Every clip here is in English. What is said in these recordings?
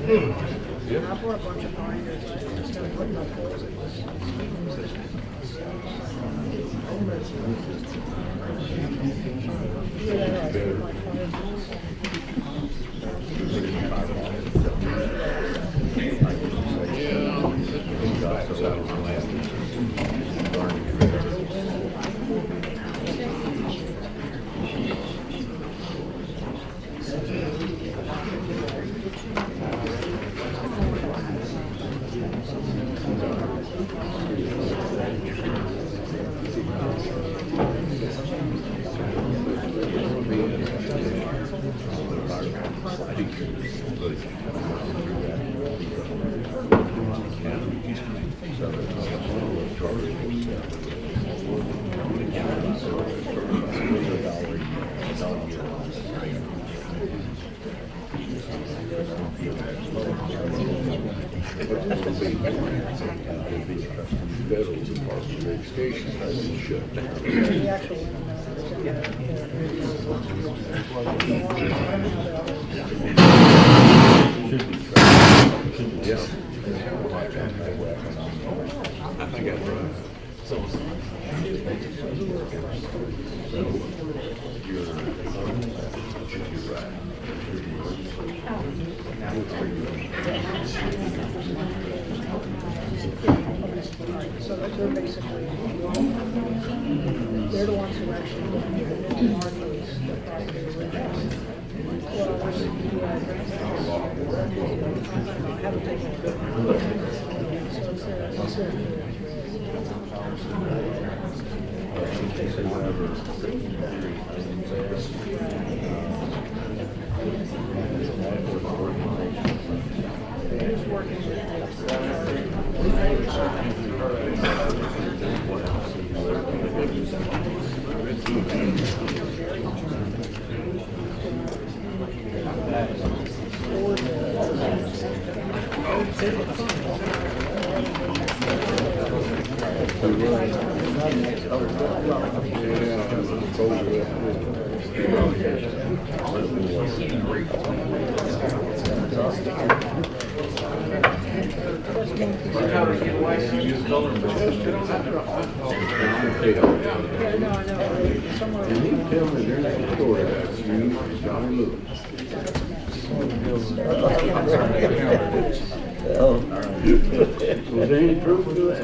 I bought a bunch of binders. I just gotta put my clothes in this. So they're basically, they're the ones who actually mark those, the property originals. Well, there's, I haven't taken a good look. So it's there. Who's working with Was there any proof to that?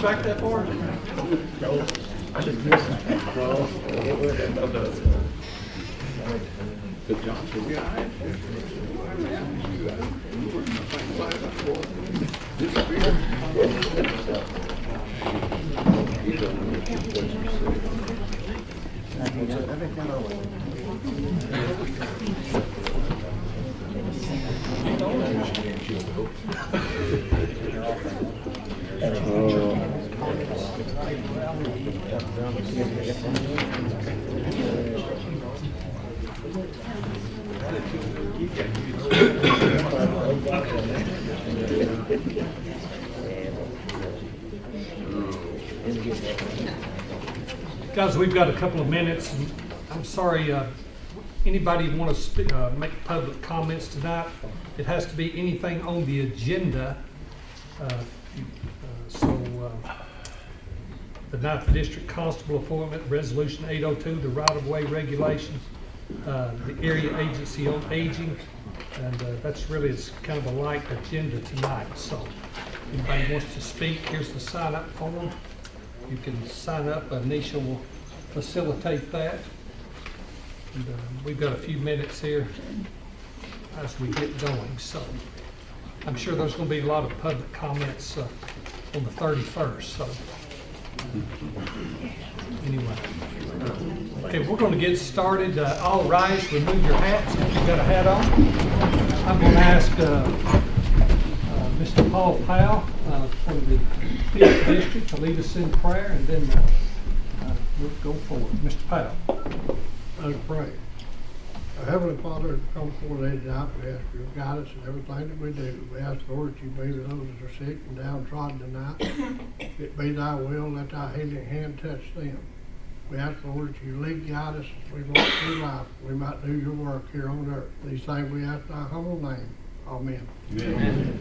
Back that far? No. I just missed it. But John said, yeah, I had Guys, we've got a couple of minutes. I'm sorry, anybody want to make public comments tonight? It has to be anything on the agenda. The 9th District Constable appointment, Resolution 802, the right-of-way regulations, the Area Agency on Aging, and that's really kind of a light agenda tonight. So, anybody wants to speak, here's the sign-up form. You can sign up. Anisha will facilitate that. And, we've got a few minutes here as we get going. So I'm sure there's going to be a lot of public comments on the 31st. So anyway, okay, we're going to get started. All rise, remove your hats if you've got a hat on. I'm going to ask Mr. Paul Powell from the 5th District to lead us in prayer, and then we'll go forward. Mr. Powell. Let us pray. Our Heavenly Father, come before thee tonight, we ask for your guidance in everything that we do. We ask, Lord, that you be with those that are sick and downtrodden tonight. It be thy will, let thy healing hand touch them. We ask, Lord, that you lead, guide us as we walk through life. We might do your work here on earth. These things we ask in thy humble name. Amen.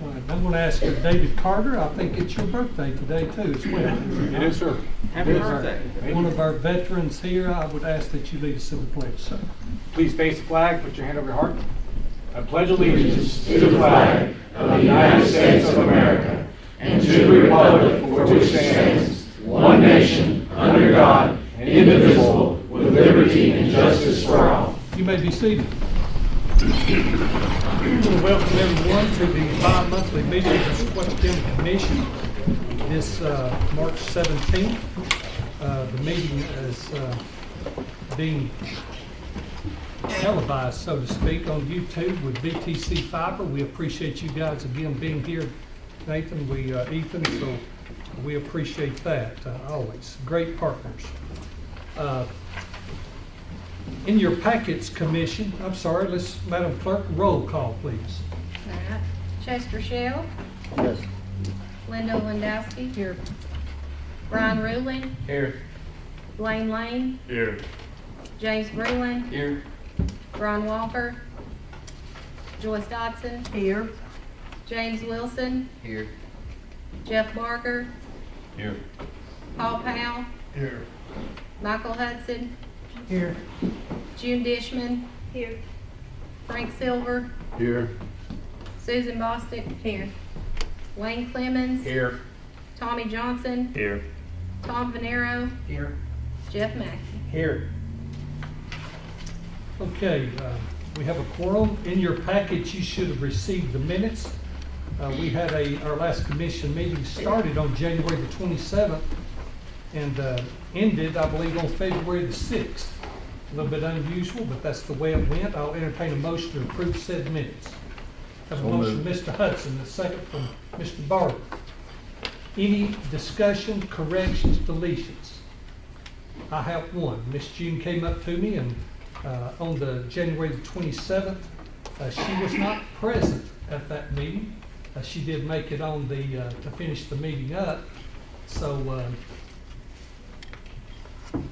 All right, I'm going to ask David Carter. I think it's your birthday today too as well. It is, sir. Happy birthday. One of our veterans here, I would ask that you lead us in the pledge, sir. Please face the flag, put your hand over your heart. I pledge allegiance to the flag of the United States of America and to the republic for which it stands, one nation, under God, indivisible, with liberty and justice for all. You may be seated. I want to welcome everyone to the bi-monthly meeting of the Sequatchie County Commission this March 17th. The meeting is being televised, so to speak, on YouTube with BTC Fiber. We appreciate you guys again being here, Nathan, Ethan, so we appreciate that always. Great partners. In your packets, Commission, Madam Clerk, roll call, please. All right. Chester Shell. Yes. Linda Lindowski. Here. Brian Ruling. Here. Blaine Lane. Here. James Breland. Here. Ron Walker. Joyce Dodson. Here. James Wilson. Here. Jeff Barker. Here. Paul Powell. Here. Michael Hudson. Here. June Dishman. Here. Frank Silver. Here. Susan Bostic. Here. Wayne Clemens. Here. Tommy Johnson. Here. Tom Venero. Here. Jeff Mackey. Here. Okay, we have a quorum. In your package, you should have received the minutes. We had our last commission meeting started on January the 27th and ended, I believe, on February the 6th. A little bit unusual, but that's the way it went. I'll entertain a motion to approve said minutes. Have a motion from Mr. Hudson, a second from Mr. Barber. Any discussion, corrections, deletions? I have one. Miss June came up to me and on the January the 27th, she was not present at that meeting. She did make it on to finish the meeting up. So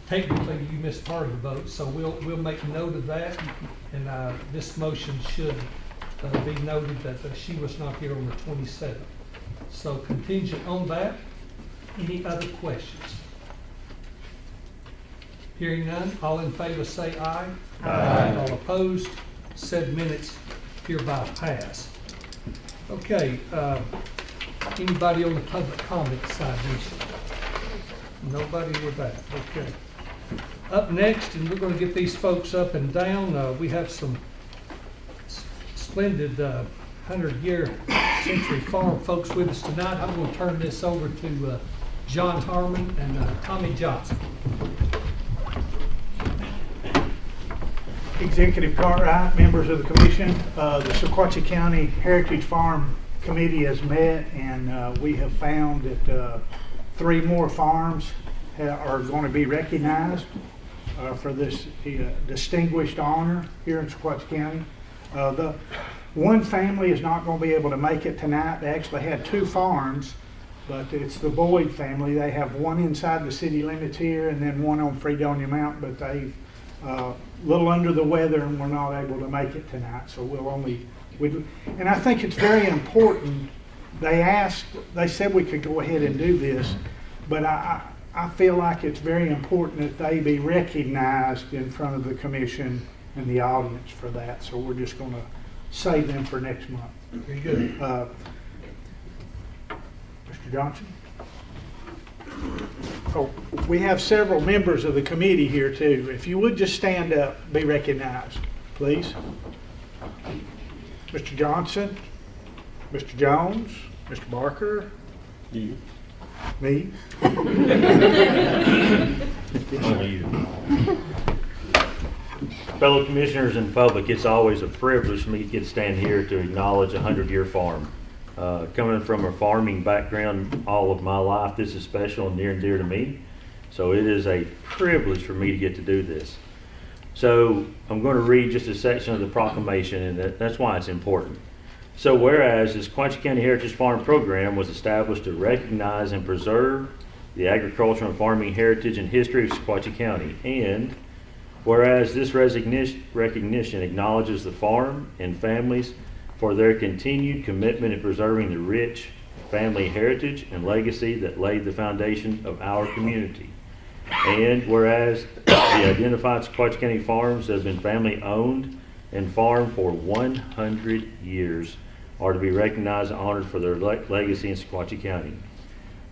technically you missed part of the vote, so we'll make note of that. And this motion should be noted that she was not here on the 27th. So contingent on that, any other questions? Hearing none, all in favor say aye. Aye. All opposed, said minutes hereby pass. Okay, anybody on the public comment side? Nobody with that, okay. Up next, and we're going to get these folks up and down, we have some splendid 100-year Century Farm folks with us tonight. I'm going to turn this over to John Harmon and Tommy Johnson. Executive Cartwright, members of the commission, the Sequatchie County Heritage Farm Committee has met, and we have found that 3 more farms are going to be recognized for this distinguished honor here in Sequatchie County. The one family is not going to be able to make it tonight. They actually had 2 farms, but it's the Boyd family. They have one inside the city limits here and then one on Fredonia Mountain, but they've little under the weather and we're not able to make it tonight, so and I think it's very important. They said we could go ahead and do this, but I feel like it's very important that they be recognized in front of the commission and the audience for that, so we're just going to save them for next month. Very good. Mr. Johnson? Oh, we have several members of the committee here too. If you would just stand up, be recognized, please. Mr. Johnson, Mr. Jones, Mr. Barker, You. me. Only you. Fellow commissioners and public, it's always a privilege for me to get to stand here to acknowledge a 100-year farm. Coming from a farming background all of my life, this is special and near and dear to me. So it is a privilege for me to get to do this. So I'm going to read just a section of the proclamation, and that's why it's important. So whereas the Sequatchie County Heritage Farm Program was established to recognize and preserve the agricultural and farming heritage and history of Sequatchie County, and whereas this recognition acknowledges the farm and families for their continued commitment in preserving the rich family heritage and legacy that laid the foundation of our community. And whereas the identified Sequatchie County farms that have been family owned and farmed for 100 years are to be recognized and honored for their legacy in Sequatchie County.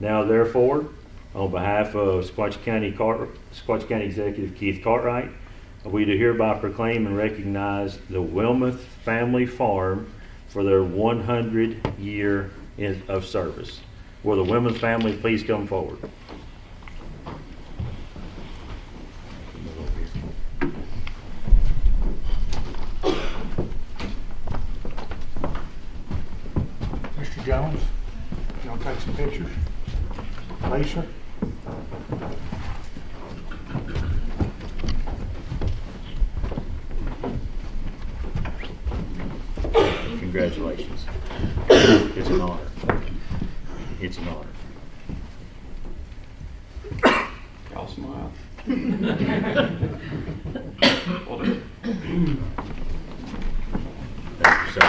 Now therefore, on behalf of Sequatchie County Executive Keith Cartwright, we do hereby proclaim and recognize the Wilmoth Family Farm for their 100-year of service. Will the Wilmoth family please come forward? Mr. Jones, you want to take some pictures? Lisa? Congratulations. It's an honor. It's an honor. Y'all smile. Thank you, sir.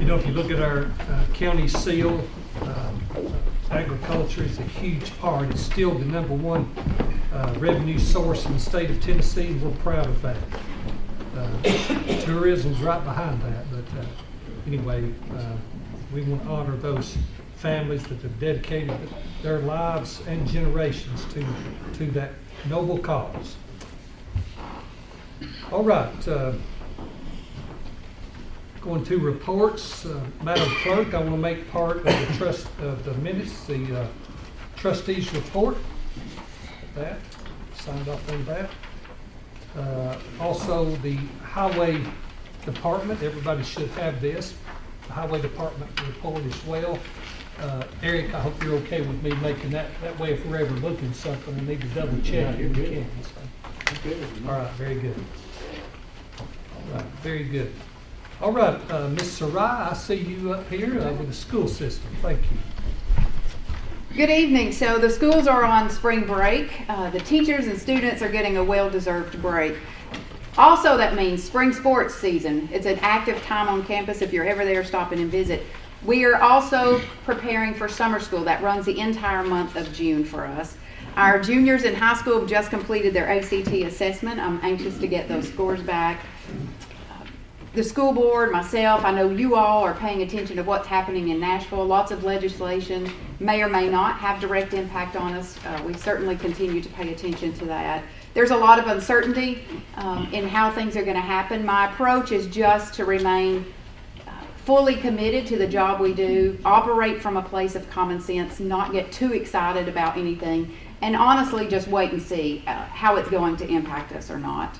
You know, if you look at our county seal, agriculture is a huge part. It's still the #1 revenue source in the state of Tennessee, and we're proud of that. Tourism's right behind that, but anyway, we want to honor those families that have dedicated their lives and generations to that noble cause. All right. Going to reports, Madam Clerk, I want to make part of the minutes, the trustees report. That signed off on that. Also, the Highway Department. Everybody should have this. The Highway Department report as well. Eric, I hope you're okay with me making that. That way, if we're ever looking at something, I need to double check it. We can. So. All right, very good. All right, very good. All right, Ms. Sarai, I see you up here with the school system. Thank you. Good evening. So the schools are on spring break. The teachers and students are getting a well-deserved break. Also, that means spring sports season. It's an active time on campus. If you're ever there, stop in and visit. We are also preparing for summer school. That runs the entire month of June for us. Our juniors in high school have just completed their ACT assessment. I'm anxious to get those scores back. The school board, myself, I know you all are paying attention to what's happening in Nashville. Lots of legislation may or may not have direct impact on us. We certainly continue to pay attention to that. There's a lot of uncertainty in how things are going to happen. My approach is just to remain fully committed to the job we do, operate from a place of common sense, not get too excited about anything, and honestly just wait and see how it's going to impact us or not.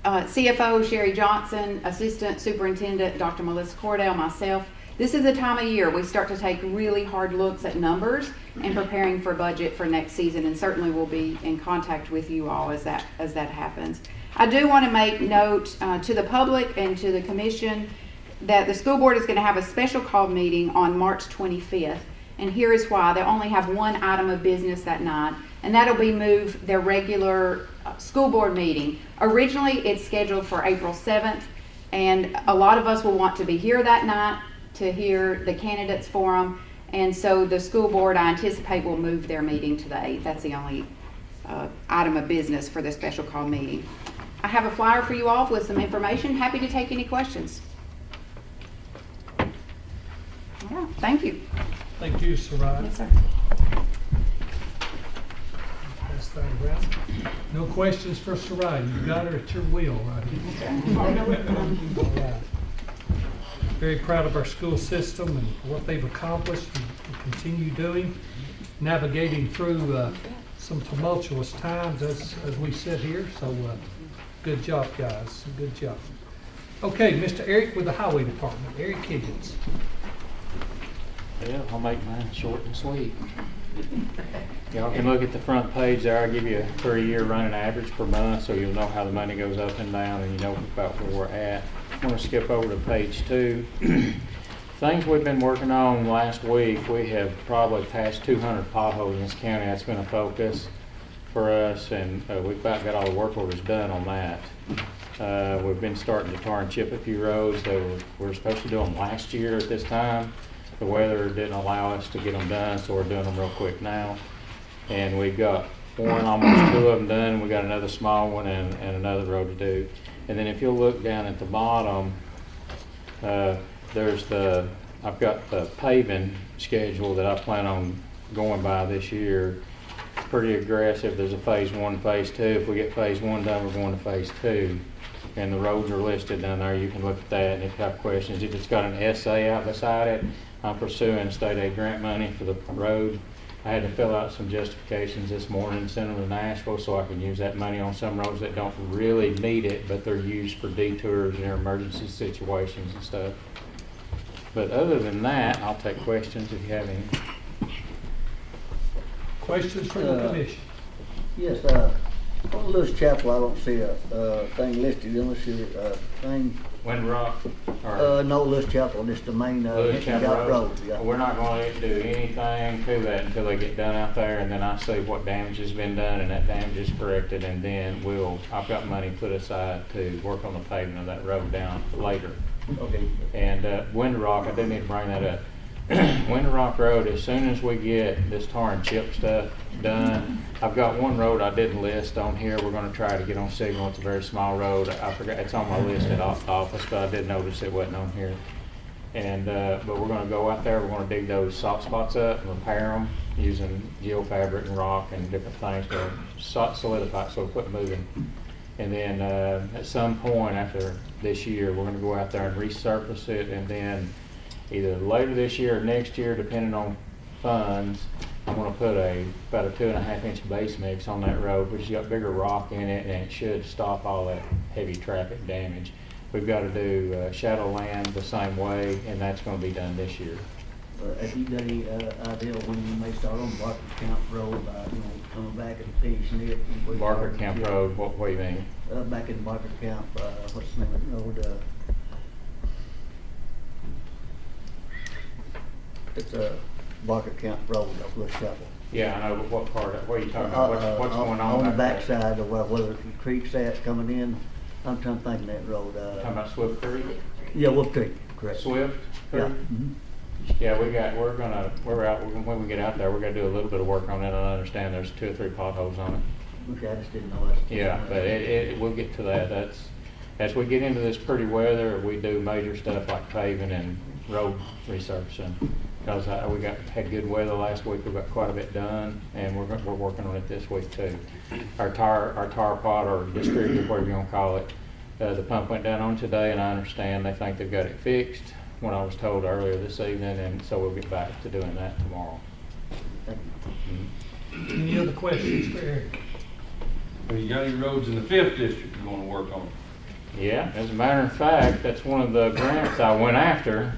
CFO Sherry Johnson, Assistant Superintendent Dr. Melissa Cordell, myself. This is the time of year we start to take really hard looks at numbers and preparing for budget for next season, and certainly we'll be in contact with you all as that happens. I do want to make note to the public and to the commission that the school board is going to have a special call meeting on March 25th, and here is why. They only have one item of business that night, and that'll be move their regular school board meeting. Originally, it's scheduled for April 7th, and a lot of us will want to be here that night to hear the candidates forum, and so the school board, I anticipate, will move their meeting to the 8th. That's the only item of business for the special call meeting. I have a flyer for you all with some information. Happy to take any questions. All right, thank you. Thank you, Sarai. Yes, sir. Pass that around. No questions for Sarai. You got her at your wheel right here. All right. Very proud of our school system and what they've accomplished and continue doing, navigating through some tumultuous times as we sit here. So good job, guys. Good job. Okay, Mr. Eric with the Highway Department. Eric Higgins. Yeah, I'll make mine short and sweet. Y'all can look at the front page there. I'll give you a 3-year running average per month, so you'll know how the money goes up and down, and you know about where we're at. I'm going to skip over to page 2. Things we've been working on last week, we have probably passed 200 potholes in this county. That's been a focus for us, and we've about got all the work orders done on that. We've been starting to tar and chip a few roads that we were supposed to do them last year at this time. The weather didn't allow us to get them done, so we're doing them real quick now. And we've got one, almost 2 of them done. We got another small one and another road to do. And then if you'll look down at the bottom, I've got the paving schedule that I plan on going by this year. It's pretty aggressive. There's a phase 1, phase 2. If we get phase 1 done, we're going to phase 2. And the roads are listed down there. You can look at that, and if you have questions, if it's got an essay out beside it, I'm pursuing state aid grant money for the road. I had to fill out some justifications this morning, send them to Nashville so I can use that money on some roads that don't really need it, but they're used for detours and emergency situations and stuff. But other than that, I'll take questions if you have any. Questions from the commission? Yes, on Lewis Chapel, I don't see a thing listed unless your thing. Windrock? Or No, Lewis Chapel, just the main Lewis Chapel Road. Yeah. We're not going to do anything to that until they get done out there, and then I see what damage has been done and that damage is corrected, and then I've got money put aside to work on the paving of that road down later. Okay. And Windrock, I do need to bring that up. Windrock Road, as soon as we get this tar and chip stuff done, I've got one road I didn't list on here. We're going to try to get on signal. It's a very small road. I forgot it's on my list at office, but I did notice it wasn't on here. And but we're going to go out there. We're going to dig those soft spots up and repair them using geofabric and rock and different things to solidify it so we quit moving. And then at some point after this year, we're going to go out there and resurface it, and then either later this year or next year, depending on funds, I'm going to put about a 2.5-inch base mix on that road, which has got bigger rock in it, and it should stop all that heavy traffic damage. We've got to do Shadowland the same way, and that's going to be done this year. Have you got any idea when you may start on Barker Camp Road, coming back and finishing it? Barker Camp Road, what do you mean? Back in Barker Camp, what's the name of the road? It's a Barker Camp Road up Lewis Chapel. Yeah, I know, but what part, what are you talking about? What's going on? On the back there? backside of where the creek's at coming in. I'm trying to think of that road. Talking about Swift Creek? Yeah, Wolf Creek, correct. Swift Creek? Yeah. Mm-hmm. Yeah, when we get out there, we're gonna do a little bit of work on it. I understand there's 2 or 3 potholes on it. Okay, I just didn't know that. Yeah, but we'll get to that. As we get into this pretty weather, we do major stuff like paving and road resurfacing. Because we had good weather last week, we got quite a bit done, and we're working on it this week too. Our tar pot or distributor, whatever you want to call it, the pump went down on today, and I understand they think they've got it fixed. When I was told earlier this evening, and so we'll get back to doing that tomorrow. Thank you. Any other questions for Eric? Have you got any roads in the 5th district you want to work on? Yeah, as a matter of fact, that's one of the grants I went after.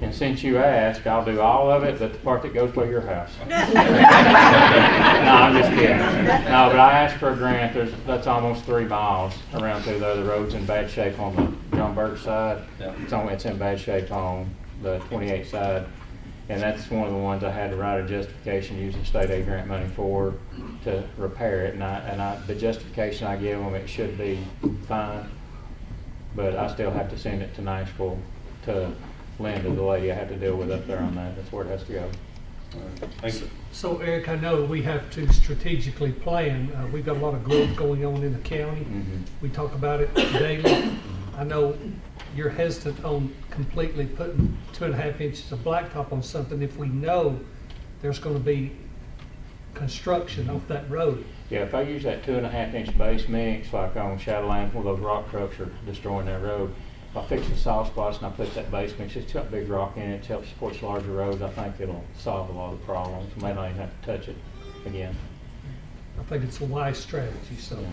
And since you asked, I'll do all of it, but the part that goes by your house. No, I'm just kidding. No, but I asked for a grant. That's almost 3 miles around through there. The road's in bad shape on the John Burke side. Yeah. It's in bad shape on the 28 side. And that's one of the ones I had to write a justification using state aid grant money for to repair it. And the justification I give them, it should be fine. But I still have to send it to Nashville to Linda, the lady I have to deal with up there on that. That's where it has to go. Thank you. So Eric, I know we have to strategically plan. We've got a lot of growth going on in the county. Mm-hmm. We talk about it daily. I know you're hesitant on completely putting 2.5 inches of blacktop on something if we know there's going to be construction off that road. Yeah, if I use that 2.5-inch base mix like on Shadowland where those rock trucks are destroying that road, if I fix the soft spots and I put that base mix, it's got big rock in it, it helps support larger roads, I think it'll solve a lot of the problems. We may not even have to touch it again. I think it's a wise strategy, so. Yeah.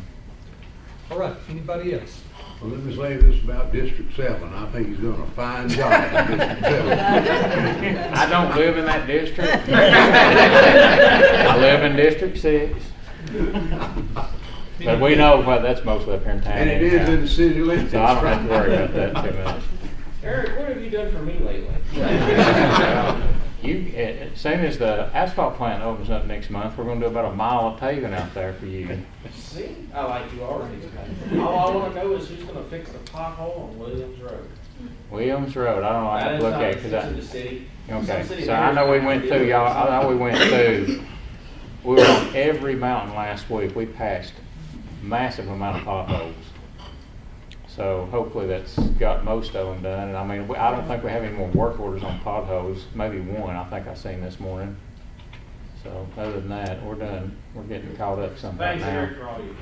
All right, anybody else? Well, let me say this about District 7. I think he's doing a fine job in District 7. I don't live in that district. I live in District 6. But we know what that's mostly up here in town. And it is in the city limits. So I don't have to worry about that too much. Eric, what have you done for me lately? As soon as the asphalt plant opens up next month, we're gonna do about a mile of paving out there for you. See, I like you already. All I want to know is who's going to fix the pothole on Williams Road. Williams Road, I don't know, I have to look at it, That is not the city. okay, Some city so I know we went through, y'all, I know we went through, we were on every mountain last week, we passed massive amount of potholes. So hopefully that's got most of them done, and I mean, I don't think we have any more work orders on potholes, maybe one, I think I seen this morning. So other than that, we're done, we're getting caught up somehow Thanks, now. Eric, for all you do.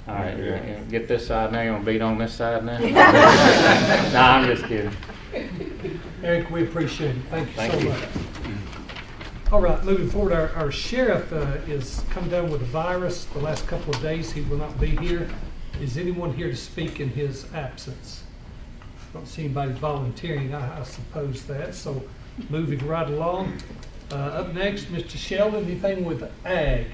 All right, you're gonna get this side now, you wanna beat on this side now? Nah, I'm just kidding. Eric, we appreciate it. Thank you Thank so you. much. All right, moving forward, our sheriff is come down with a virus the last couple of days. He will not be here. Is anyone here to speak in his absence? Don't see anybody volunteering, I suppose that. So moving right along. Up next, Mr. Sheldon, anything with ag?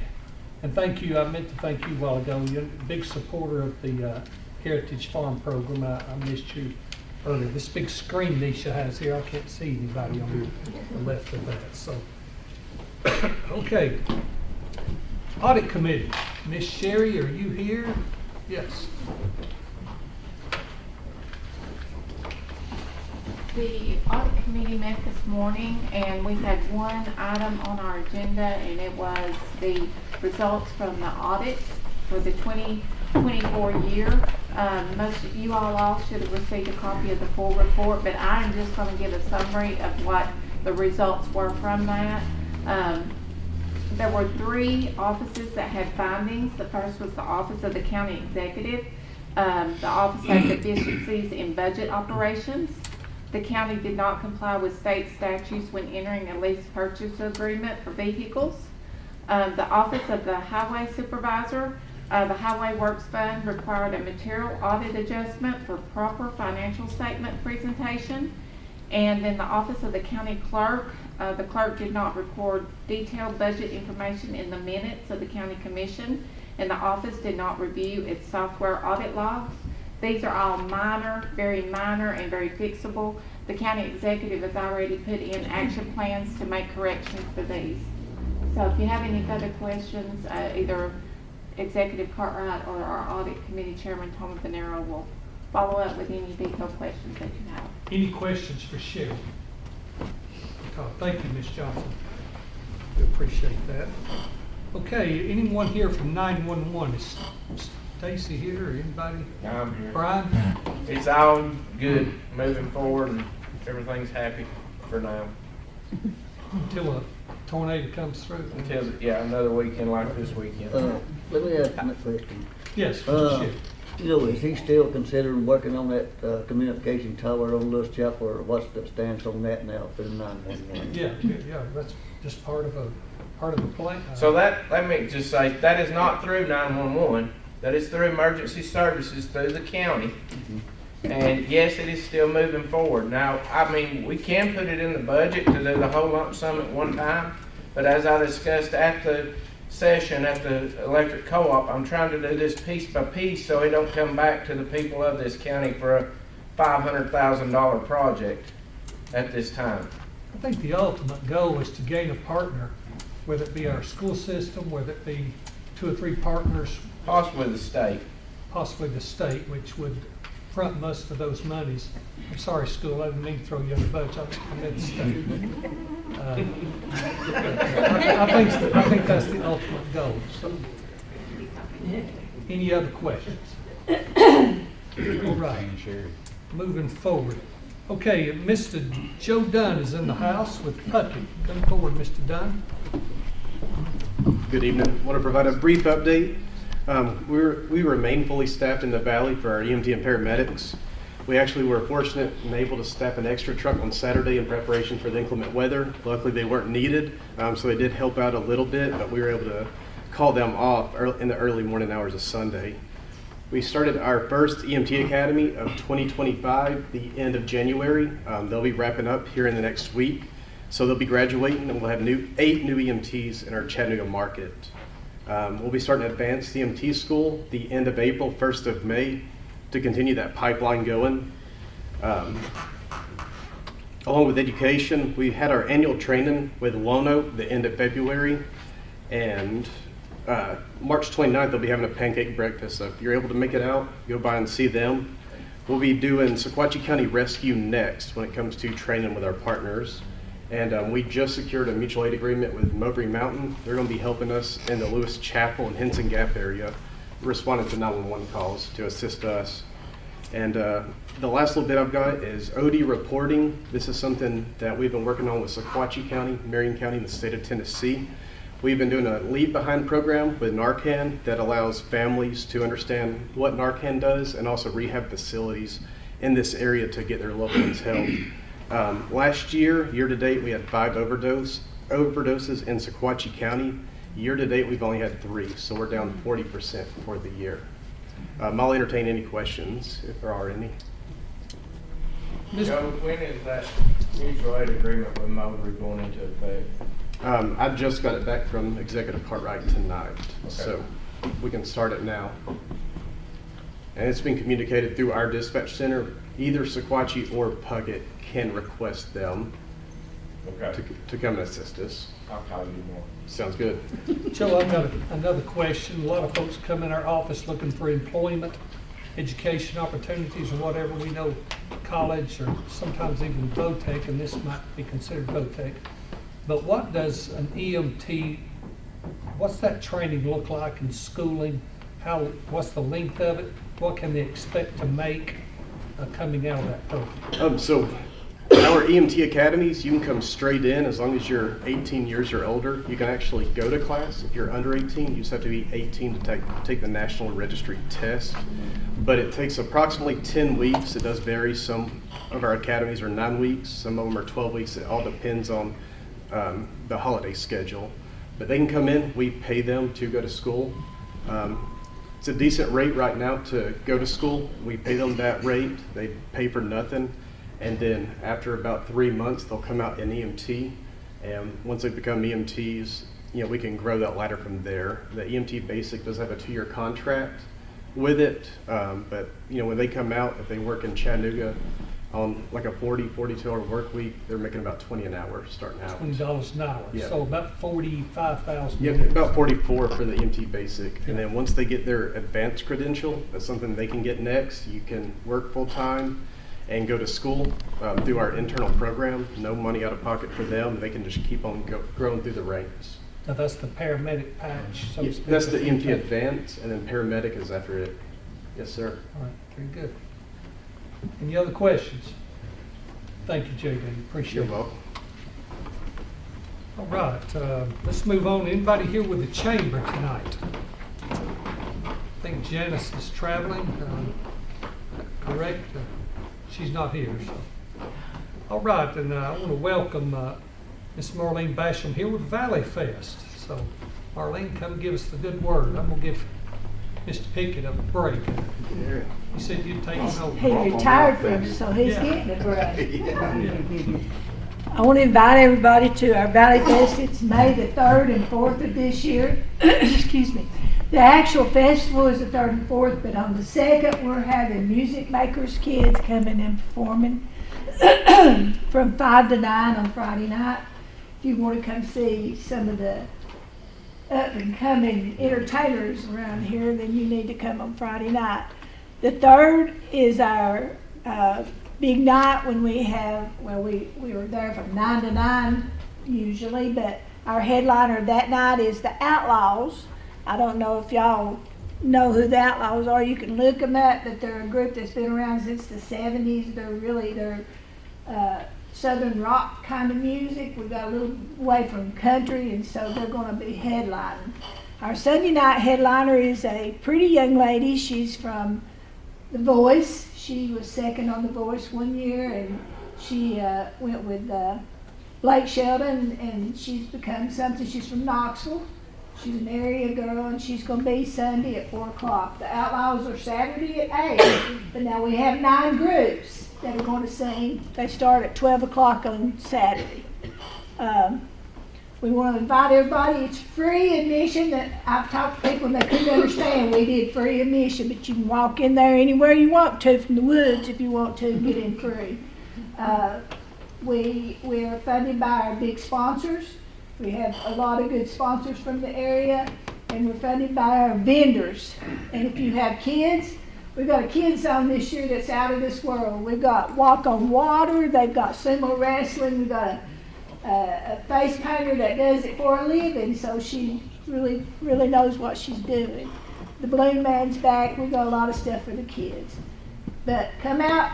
And thank you, I meant to thank you a while ago. You're a big supporter of the Heritage Farm Program. I missed you earlier. This big screen Nisha has here, I can't see anybody on the left of that. So, okay. Audit Committee. Miss Sherry, are you here? Yes. The audit committee met this morning, and we had one item on our agenda, and it was the results from the audit for the 2024 year. Most of you all should have received a copy of the full report, but I'm just going to give a summary of what the results were from that. There were 3 offices that had findings. The first was the Office of the County Executive. The office had deficiencies in budget operations. The county did not comply with state statutes when entering a lease purchase agreement for vehicles. The Office of the Highway Supervisor, the Highway Works Fund required a material audit adjustment for proper financial statement presentation. And then the Office of the County Clerk, the clerk did not record detailed budget information in the minutes of the County Commission, and the office did not review its software audit logs. These are all minor, very minor, and very fixable. The county executive has already put in action plans to make corrections for these. So if you have any further questions, either Executive Cartwright or our Audit Committee Chairman, Tom Venero, will follow up with any detailed questions that you have. Any questions for Sherry? Thank you, Ms. Johnson. We appreciate that. Okay, anyone here from 911? Is Stacy here or anybody? I'm here. Brian? It's all good moving forward, and everything's happy for now. Until a tornado comes through? Until, yeah, another weekend like this weekend. Let me ask you a question. Yes, Mr. Sherry. You know, is he still considering working on that communication tower on Lewis Chapel, or what's the stance on that now for the 911? Yeah, that's just part of the plan. So let me just say, that is not through 911. That is through emergency services through the county. And yes, it is still moving forward. Now, I mean, we can put it in the budget to do the whole lump sum at one time, but as I discussed at the session at the electric co-op, I'm trying to do this piece by piece so it don't come back to the people of this county for a $500,000 project at this time. I think the ultimate goal is to gain a partner, whether it be our school system, whether it be 2 or 3 partners. Possibly the state. Possibly the state, which would front most of those monies. I'm sorry, school, I didn't mean to throw you in the budget. I meant the state. I think that's the ultimate goal. So, any other questions? All right. Moving forward. Okay, Mr. Joe Dunn is in the house with Puckett. Come forward, Mr. Dunn. Good evening. I want to provide a brief update. We remain fully staffed in the valley for our EMT and paramedics. We actually were fortunate and able to staff an extra truck on Saturday in preparation for the inclement weather. Luckily, they weren't needed, so they did help out a little bit, but we were able to call them off in the early morning hours of Sunday. We started our first EMT Academy of 2025 the end of January. They'll be wrapping up here in the next week. So they'll be graduating, and we'll have 8 new EMTs in our Chattanooga market. We'll be starting advanced EMT school the end of April, 1st of May, to continue that pipeline going. Along with education, we had our annual training with Lono the end of February, and March 29th they'll be having a pancake breakfast. So if you're able to make it out, go by and see them. We'll be doing Sequatchie County Rescue next when it comes to training with our partners. And we just secured a mutual aid agreement with Mowbray Mountain. They're going to be helping us in the Lewis Chapel and Henson Gap area, responding to 911 calls to assist us. And the last little bit I've got is OD reporting. This is something that we've been working on with Sequatchie County, Marion County, in the state of Tennessee. We've been doing a Leave Behind program with Narcan that allows families to understand what Narcan does and also rehab facilities in this area to get their loved ones help. Last year to date, we had 5 overdoses in Sequatchie County. Year to date, we've only had 3, so we're down 40% for the year. I'll entertain any questions if there are any. Joe, when is that mutual aid agreement with Mowbray going into effect? I just got it back from Executive Cartwright tonight, Okay. so we can start it now. And it's been communicated through our dispatch center. Either Sequatchie or Puckett can request them to come and assist us. I'll call you more. Sounds good. Joe, I've got another question. A lot of folks come in our office looking for employment, education opportunities, or whatever. We know college or sometimes even VOTEC, and this might be considered VOTEC. But what does an EMT, what's that training look like in schooling? What's the length of it? What can they expect to make coming out of that program? So our EMT academies, you can come straight in as long as you're 18 years or older. You can actually go to class. If you're under 18, you just have to be 18 to take the National Registry test. But it takes approximately 10 weeks. It does vary. Some of our academies are 9 weeks. Some of them are 12 weeks. It all depends on the holiday schedule. But they can come in. We pay them to go to school. It's a decent rate right now to go to school. We pay them that rate. They pay for nothing. And then after about 3 months, they'll come out in EMT. And once they become EMTs, we can grow that ladder from there. The EMT Basic does have a 2-year contract with it. But when they come out, if they work in Chattanooga on like a 42-hour work week, they're making about $20 an hour starting out. $20 an hour. Yeah. So about $45,000. Yeah, about 44 for the EMT Basic. And then once they get their advanced credential, that's something they can get next. You can work full time and go to school through our internal program. No money out of pocket for them. They can just keep on growing through the ranks. Now that's the paramedic patch, so to speak. That's the EMT Advanced, and then paramedic is after it. Yes, sir. All right, very good. Any other questions? Thank you, JD. Appreciate it. You're welcome. All right, let's move on. Anybody here with the chamber tonight? I think Janice is traveling, correct? She's not here, so. All right, and I want to welcome Miss Marlene Basham here with Valley Fest. So, Marlene, come give us the good word. I'm going to give Mr. Pickett a break. He said you'd take him over. He retired from it, so he's getting a break. Yeah. I want to invite everybody to our Valley Fest. It's May the 3rd and 4th of this year. Excuse me. The actual festival is the 3rd and 4th, but on the 2nd we're having Music Makers kids coming and performing from 5 to 9 on Friday night. If you want to come see some of the up and coming entertainers around here, then you need to come on Friday night. The 3rd is our big night when we have, we were there from 9 to 9 usually, but our headliner that night is the Outlaws. I don't know if y'all know who the Outlaws are. You can look them up, but they're a group that's been around since the 70s. They're southern rock kind of music. We got a little way from country, and so they're going to be headlining. Our Sunday night headliner is a pretty young lady. She's from The Voice. She was second on The Voice one year, and she went with Blake Sheldon, and she's become something. She's from Knoxville. She's an area girl, and she's gonna be Sunday at 4 o'clock. The Outlaws are Saturday at 8, but now we have 9 groups that are gonna sing. They start at 12 o'clock on Saturday. We want to invite everybody. It's free admission. That I've talked to people and they couldn't understand. We did free admission, but you can walk in there anywhere you want to from the woods if you want to get in free. We are funded by our big sponsors. We have a lot of good sponsors from the area, and we're funded by our vendors. And if you have kids, we've got a kids zone this year that's out of this world. We've got Walk on Water. They've got sumo wrestling. We've got a face painter that does it for a living, so she really knows what she's doing. The Balloon Man's back. We got a lot of stuff for the kids. But come out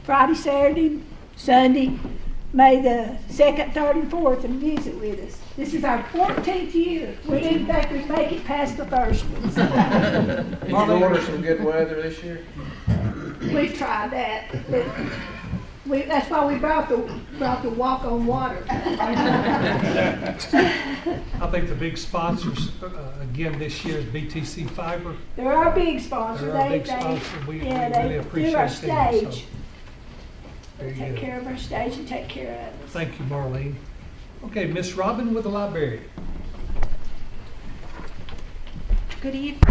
Friday, Saturday, Sunday, May the 2nd, 3rd, and 4th and visit with us. This is our 14th year. We didn't think we'd make it past the first one. Did you order some good weather this year? We've tried that. But that's why we brought the Walk on Water. I think the big sponsors, again, this year is BTC Fiber. They're our big sponsor. They're our big sponsor. We really appreciate do our them. stage. They take care of our stage and take care of us. Thank you, Marlene. Okay, Miss Robin with the library. Good evening.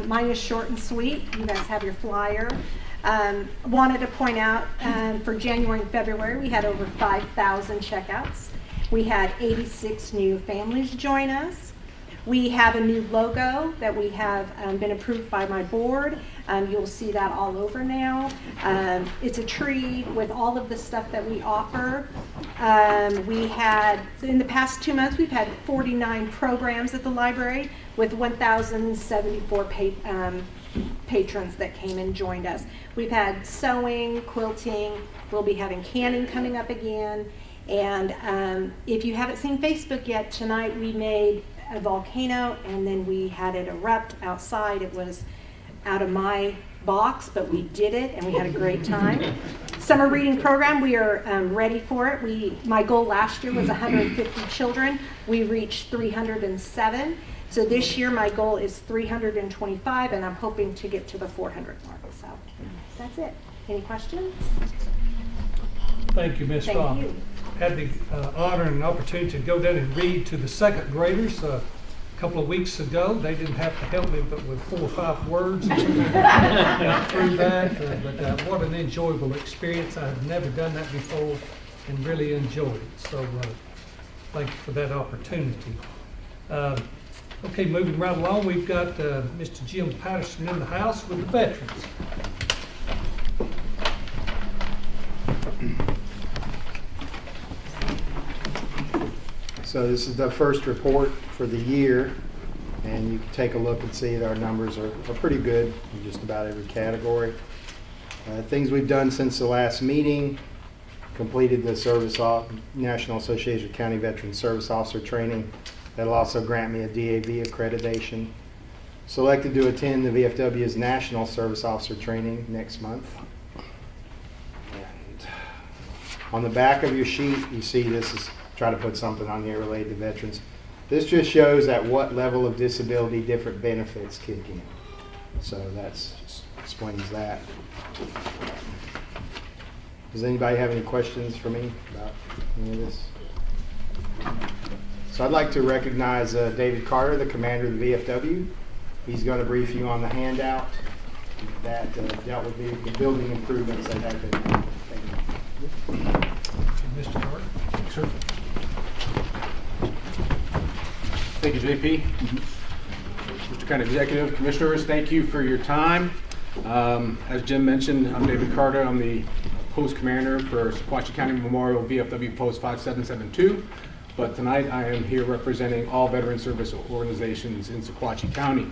Mine is short and sweet. You guys have your flyer. Wanted to point out for January and February we had over 5,000 checkouts. We had 86 new families join us. We have a new logo that we have been approved by my board. You'll see that all over now. It's a tree with all of the stuff that we offer. We had, in the past 2 months, we've had 49 programs at the library with 1,074 patrons that came and joined us. We've had sewing, quilting. We'll be having canning coming up again. And if you haven't seen Facebook yet, tonight we made a volcano and then we had it erupt outside. It was out of my box, but we did it and we had a great time. Summer reading program, we are ready for it. My goal last year was 150 children. We reached 307. So this year my goal is 325 and I'm hoping to get to the 400 mark. So that's it. Any questions? Thank you, Miss Rob. Thank you. Had the honor and opportunity to go down and read to the 2nd graders a couple of weeks ago. They didn't have to help me but with 4 or 5 words through that. But what an enjoyable experience. I have never done that before and really enjoyed it. So thank you for that opportunity. Okay, moving right along, we've got Mr. Jim Patterson in the house with the veterans. So this is the first report for the year, and you can take a look and see that our numbers are pretty good in just about every category. Things we've done since the last meeting: completed the National Association of County Veteran Service Officer training. That'll also grant me a DAV accreditation. Selected to attend the VFW's National Service Officer training next month. And on the back of your sheet, you see this is try to put something on here related to veterans. This just shows at what level of disability different benefits kick in. So that's just explains that. Does anybody have any questions for me about any of this? So I'd like to recognize David Carter, the commander of the VFW. He's going to brief you on the handout that dealt with the building improvements that have been taken. Mr. Carter. Thanks, sir. Thank you, JP. Mr. County Executive, Commissioners, thank you for your time. As Jim mentioned, I'm David Carter. I'm the Post Commander for Sequatchie County Memorial VFW Post 5772. But tonight I am here representing all veteran service organizations in Sequatchie County.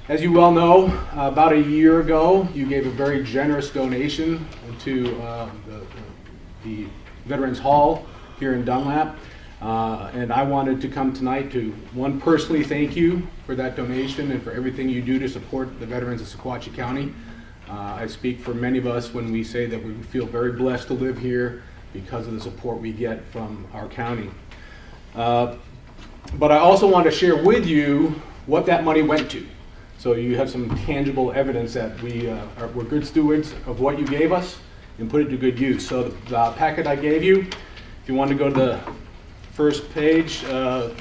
As you well know, about a year ago, you gave a very generous donation to the Veterans Hall here in Dunlap. And I wanted to come tonight to, one, personally thank you for that donation and for everything you do to support the veterans of Sequatchie County. I speak for many of us when we say that we feel very blessed to live here because of the support we get from our county. But I also want to share with you what that money went to. So you have some tangible evidence that we're good stewards of what you gave us and put it to good use. So the packet I gave you, if you want to go to the first page, a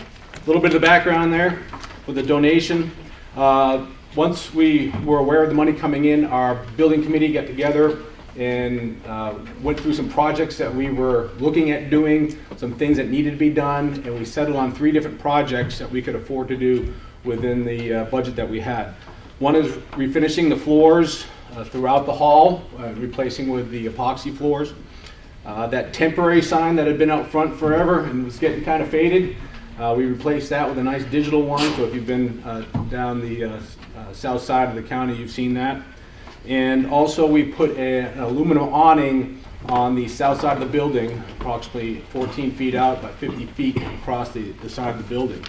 little bit of the background there with the donation. Once we were aware of the money coming in, our building committee got together and went through some projects that we were looking at doing, some things that needed to be done, and we settled on 3 different projects that we could afford to do within the budget that we had. One is refinishing the floors throughout the hall, replacing with the epoxy floors. That temporary sign that had been out front forever and was getting kind of faded, we replaced that with a nice digital one. So if you've been down the south side of the county, you've seen that. And also we put an aluminum awning on the south side of the building, approximately 14 feet out, about 50 feet across the side of the building.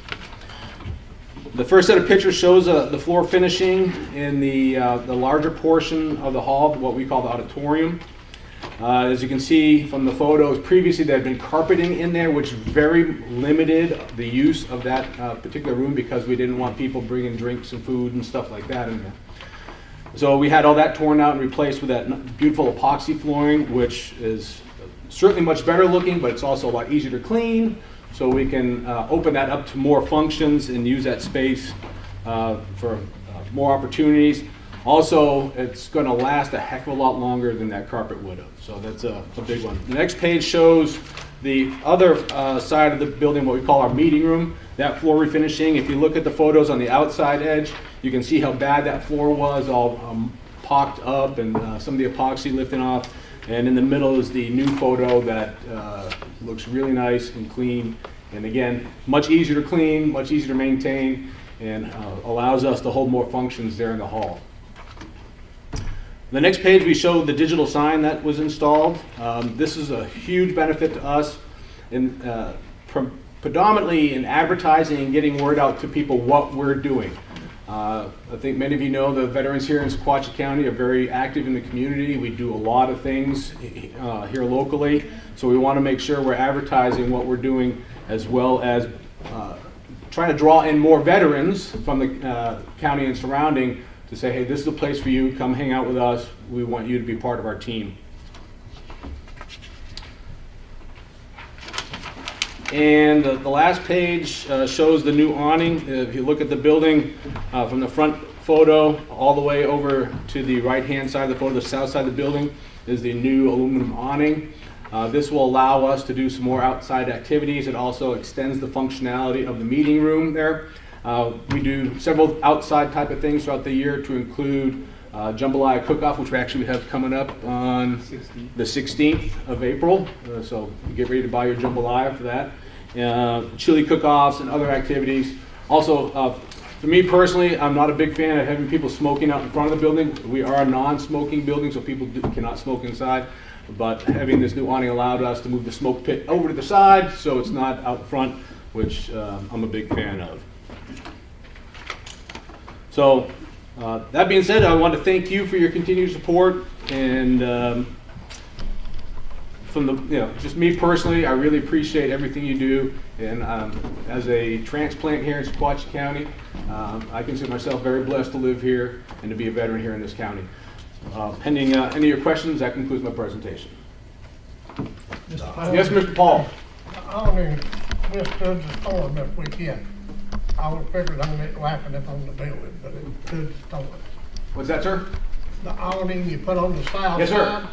The first set of pictures shows the floor finishing in the larger portion of the hall, what we call the auditorium. As you can see from the photos, previously there had been carpeting in there, which very limited the use of that particular room because we didn't want people bringing drinks and food and stuff like that in there. So we had all that torn out and replaced with that beautiful epoxy flooring, which is certainly much better looking, but it's also a lot easier to clean. So we can open that up to more functions and use that space for more opportunities. Also, it's going to last a heck of a lot longer than that carpet would have. So that's a big one. The next page shows the other side of the building, what we call our meeting room. That floor refinishing, if you look at the photos on the outside edge, you can see how bad that floor was, all pocked up and some of the epoxy lifting off. And in the middle is the new photo that looks really nice and clean. And again, much easier to clean, much easier to maintain, and allows us to hold more functions there in the hall. The next page we show the digital sign that was installed. This is a huge benefit to us, predominantly in advertising and getting word out to people what we're doing. I think many of you know the veterans here in Sequatchie County are very active in the community. We do a lot of things here locally, so we want to make sure we're advertising what we're doing, as well as trying to draw in more veterans from the county and surrounding to say, hey, this is a place for you, come hang out with us, we want you to be part of our team. And the last page shows the new awning. If you look at the building from the front photo all the way over to the right-hand side of the photo, the south side of the building, is the new aluminum awning. This will allow us to do some more outside activities. It also extends the functionality of the meeting room there. We do several outside type of things throughout the year to include jambalaya cook-off, which we actually have coming up on the 16th of April. So get ready to buy your jambalaya for that. Chili cook-offs and other activities. Also, for me personally, I'm not a big fan of having people smoking out in front of the building. We are a non-smoking building, so people cannot smoke inside. But having this new awning allowed us to move the smoke pit over to the side, so it's not out front, which I'm a big fan of. So that being said, I want to thank you for your continued support, and from the, just me personally, I really appreciate everything you do. And as a transplant here in Sequatchie County, I consider myself very blessed to live here and to be a veteran here in this county. Pending any of your questions, that concludes my presentation. Yes, Mr. Paul. I mean, withstood the storm this weekend. I was figuring on it whacking up on the building, but it stood the storm. What's that, sir? The awning you put on the south Yes, sir. side,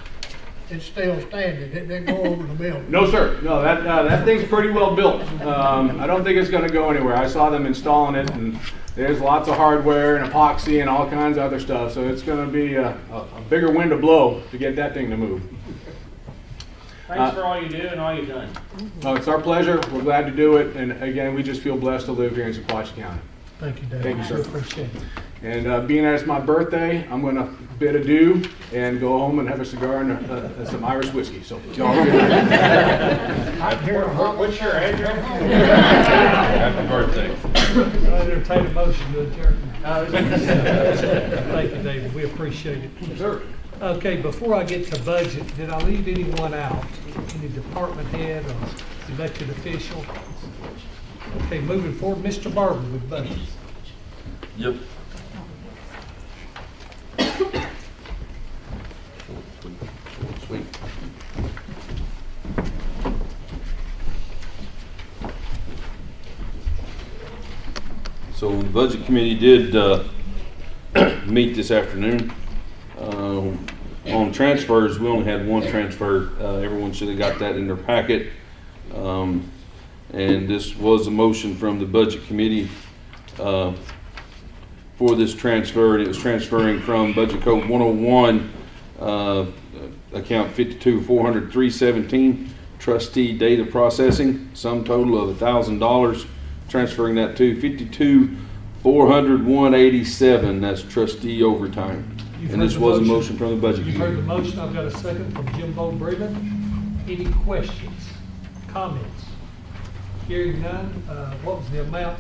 it's still standing. It didn't go over the building. No, sir. No, that thing's pretty well built. I don't think it's going to go anywhere. I saw them installing it, and there's lots of hardware and epoxy and all kinds of other stuff. So it's going to be a bigger wind to blow to get that thing to move. Thanks for all you do and all you've done. Oh, it's our pleasure. We're glad to do it. And again, we just feel blessed to live here in Sequatchie County. Thank you, David. Thank you, sir. Appreciate it. And being that it's my birthday, I'm going to bid adieu and go home and have a cigar and some Irish whiskey. So, y'all have a good night. What's your address? Happy birthday. I entertain a motion to adjourn. Thank you, David. We appreciate it. Yes, sir. Okay, before I get to budget, did I leave anyone out? Any department head or elected official? Okay, moving forward, Mr. Barber with budget. Yep. Sweet. So the budget committee did meet this afternoon. On transfers, we only had one transfer. Everyone should have got that in their packet. And this was a motion from the budget committee for this transfer, and it was transferring from budget code 101, account 52-400-317, trustee data processing, sum total of $1,000, transferring that to 52-400-187, that's trustee overtime. And this was a motion from the budget You've committee. heard the motion. I've got a second from Jimbo Breeden. Any questions, comments? Hearing none, what was the amount?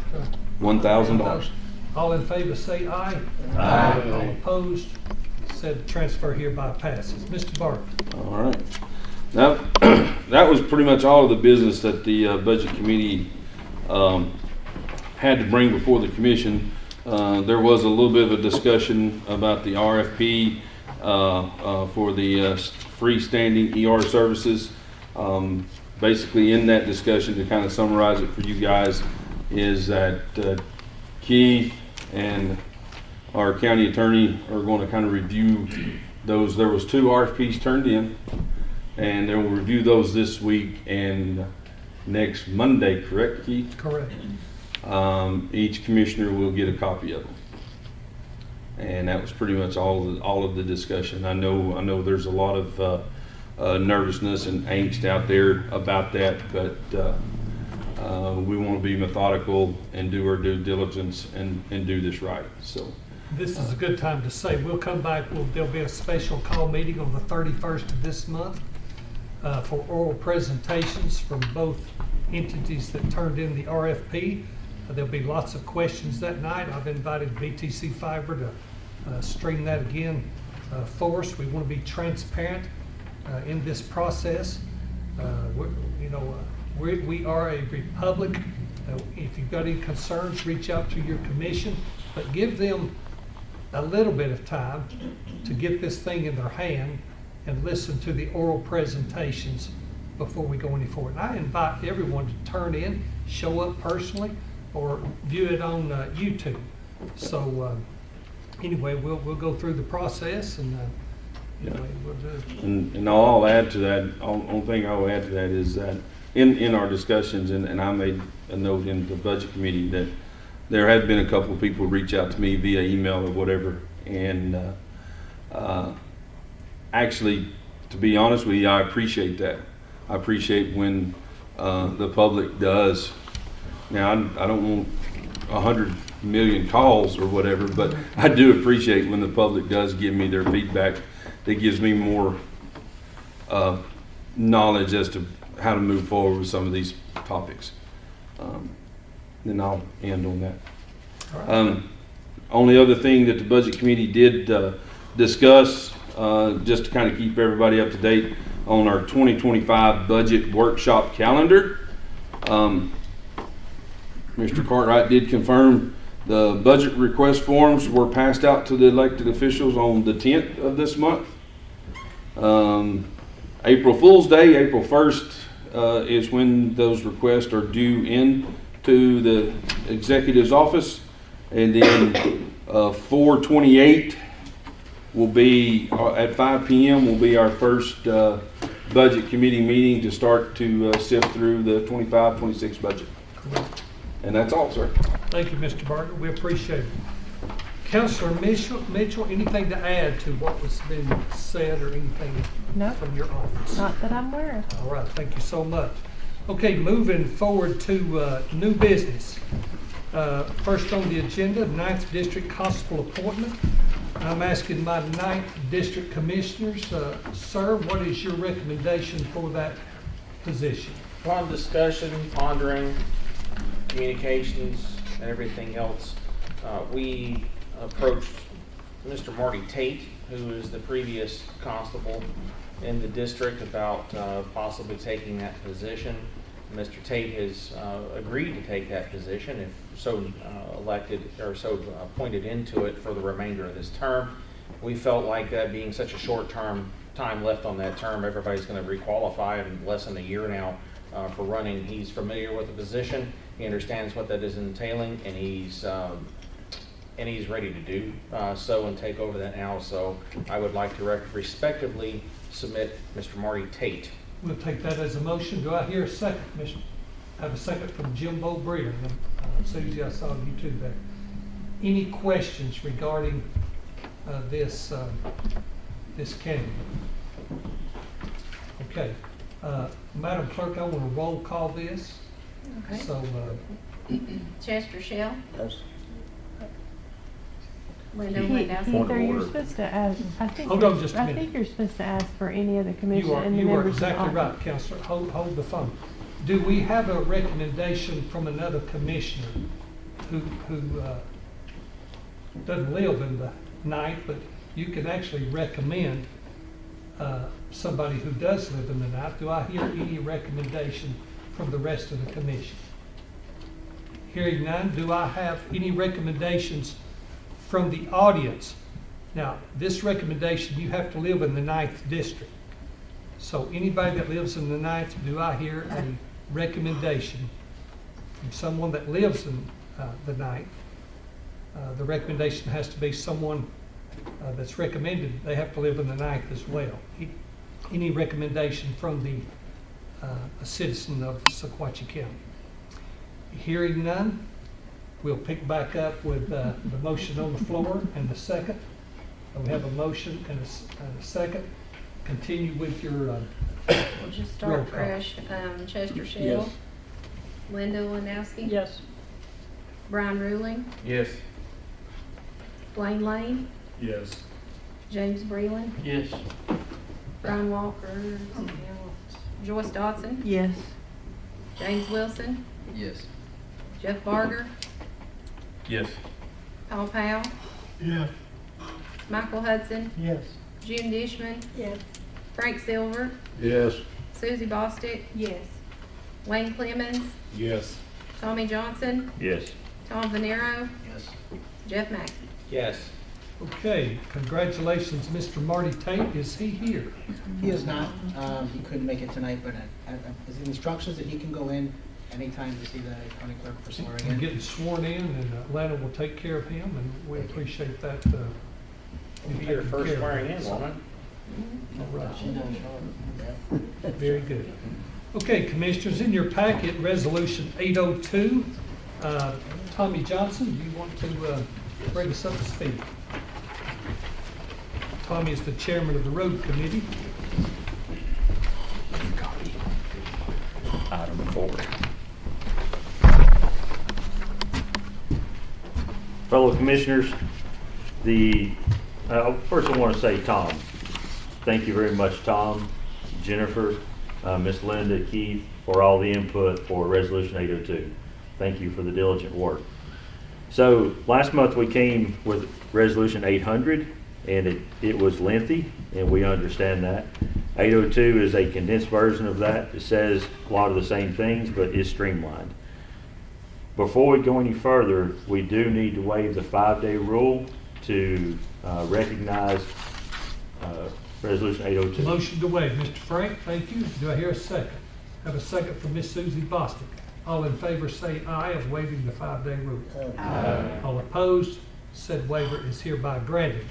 $1,000. All in favor say aye. Aye. All opposed, said transfer hereby passes. Mr. Barber. All right. Now, that was pretty much all of the business that the budget committee had to bring before the commission. There was a little bit of a discussion about the RFP for the freestanding ER services. Basically, in that discussion, to kind of summarize it for you guys, is that Keith and our county attorney are going to kind of review those. There was 2 RFPs turned in, and they will review those this week and next Monday, correct, Keith? Correct. Each commissioner will get a copy of them. And that was pretty much all of the discussion. I know there's a lot of nervousness and angst out there about that, but we want to be methodical and do our due diligence and do this right. So This is a good time to say, we'll come back, there'll be a special call meeting on the 31st of this month for oral presentations from both entities that turned in the RFP. There'll be lots of questions that night. I've invited BTC Fiber to stream that again for us. We want to be transparent in this process. We are a republic. If you've got any concerns, reach out to your commission, but give them a little bit of time to get this thing in their hand and listen to the oral presentations before we go any forward. And I invite everyone to turn in, show up personally, or view it on YouTube. So anyway, we'll go through the process and we'll do it. And I'll add to that. Only thing I'll add to that is that in our discussions, and I made a note in the budget committee that there had been a couple of people reach out to me via email or whatever, and actually, to be honest with you, I appreciate that. I appreciate when the public does. Now, I don't want 100 million calls or whatever, but I do appreciate when the public does give me their feedback. That gives me more knowledge as to how to move forward with some of these topics. Then I'll end on that. Only other thing that the budget committee did discuss, just to kind of keep everybody up to date on our 2025 budget workshop calendar. Mr. Cartwright did confirm the budget request forms were passed out to the elected officials on the 10th of this month. April Fool's Day, April 1st, is when those requests are due in to the executive's office. And then 4/28 will be at 5 p.m. will be our first budget committee meeting to start to sift through the 25-26 budget. Correct. And that's all, sir. Thank you, Mr. Barker. We appreciate it. Councilor Mitchell, anything to add to what was been said or anything from your office? Not that I'm aware of. All right, thank you so much. Okay, moving forward to new business. First on the agenda, 9th District Constable appointment. I'm asking my 9th District Commissioners, sir, what is your recommendation for that position? Upon discussion, pondering, communications, and everything else, we approached Mr. Marty Tate, who is the previous constable in the district, about possibly taking that position. Mr. Tate has agreed to take that position, if so elected or so appointed into it for the remainder of this term. We felt like that being such a short time left on that term, everybody's going to requalify in less than a year now for running. He's familiar with the position, he understands what that is entailing, and he's ready to do so and take over that now. So I would like to respectively submit Mr. Marty Tate. We'll take that as a motion. Do I hear a second, Commissioner? I have a second from Jimbo Breer. Susie, I saw you too there. Any questions regarding this candidate? Okay. Madam Clerk, I want to roll call this. Okay. So, Chester Shell, Yes. Linda Point Landowski. of You're order. supposed to ask, I think, Hold on just a I minute. think you're supposed to ask for any of the commission you are, and the you are members of the exactly audience. right, Counselor. Hold the phone. Do we have a recommendation from another commissioner who doesn't live in the ninth, but you can actually recommend somebody who does live in the ninth? Do I hear any recommendation from the rest of the commission? Hearing none, do I have any recommendations from the audience? Now, this recommendation, you have to live in the 9th district. So anybody that lives in the 9th, do I hear a recommendation from someone that lives in the 9th? The recommendation has to be someone that's recommended. They have to live in the 9th as well. Any recommendation from a citizen of Sequatchie County? Hearing none, we'll pick back up with the motion on the floor and the second. We have a motion and a second. Continue with your We'll just roll start call. fresh. Chester Shell. Yes. Linda Landowski. Yes. Brian Ruling. Yes. Blaine Lane. Yes. James Breland. Yes. Brian Walker. Joyce Dodson. Yes. James Wilson. Yes. Jeff Barger. Yes. Paul Powell. Yes. Michael Hudson. Yes. June Dishman. Yes. Frank Silver. Yes. Susie Bostick. Yes. Wayne Clemens. Yes. Tommy Johnson. Yes. Tom Venero. Yes. Jeff Mackey. Yes. Okay, congratulations, Mr. Marty Tate. Is he here? He is not. He couldn't make it tonight, but is the instructions that he can go in anytime to see the county clerk for swearing We're in. getting sworn in, and Atlanta will take care of him, and we appreciate that. It'll be your first swearing in, won't it? All right. She knows, sure. Very good. Okay, Commissioners, in your packet, Resolution 802. Tommy Johnson, do you want to bring us up to speed? Tommy is the chairman of the Road Committee. Item 4. Fellow Commissioners, first I want to say, Tom, thank you very much, Tom, Jennifer, Miss Linda, Keith, for all the input for Resolution 802. Thank you for the diligent work. So last month we came with Resolution 800, and it was lengthy, and we understand that. 802 is a condensed version of that. It says a lot of the same things, but is streamlined. Before we go any further, we do need to waive the 5-day rule to recognize Resolution 802. Motion to waive. Mr. Frank, thank you. Do I hear a second? Have a second from Miss Susie Bostick. All in favor say aye of waiving the 5-day rule. Aye. All opposed, said waiver is hereby granted.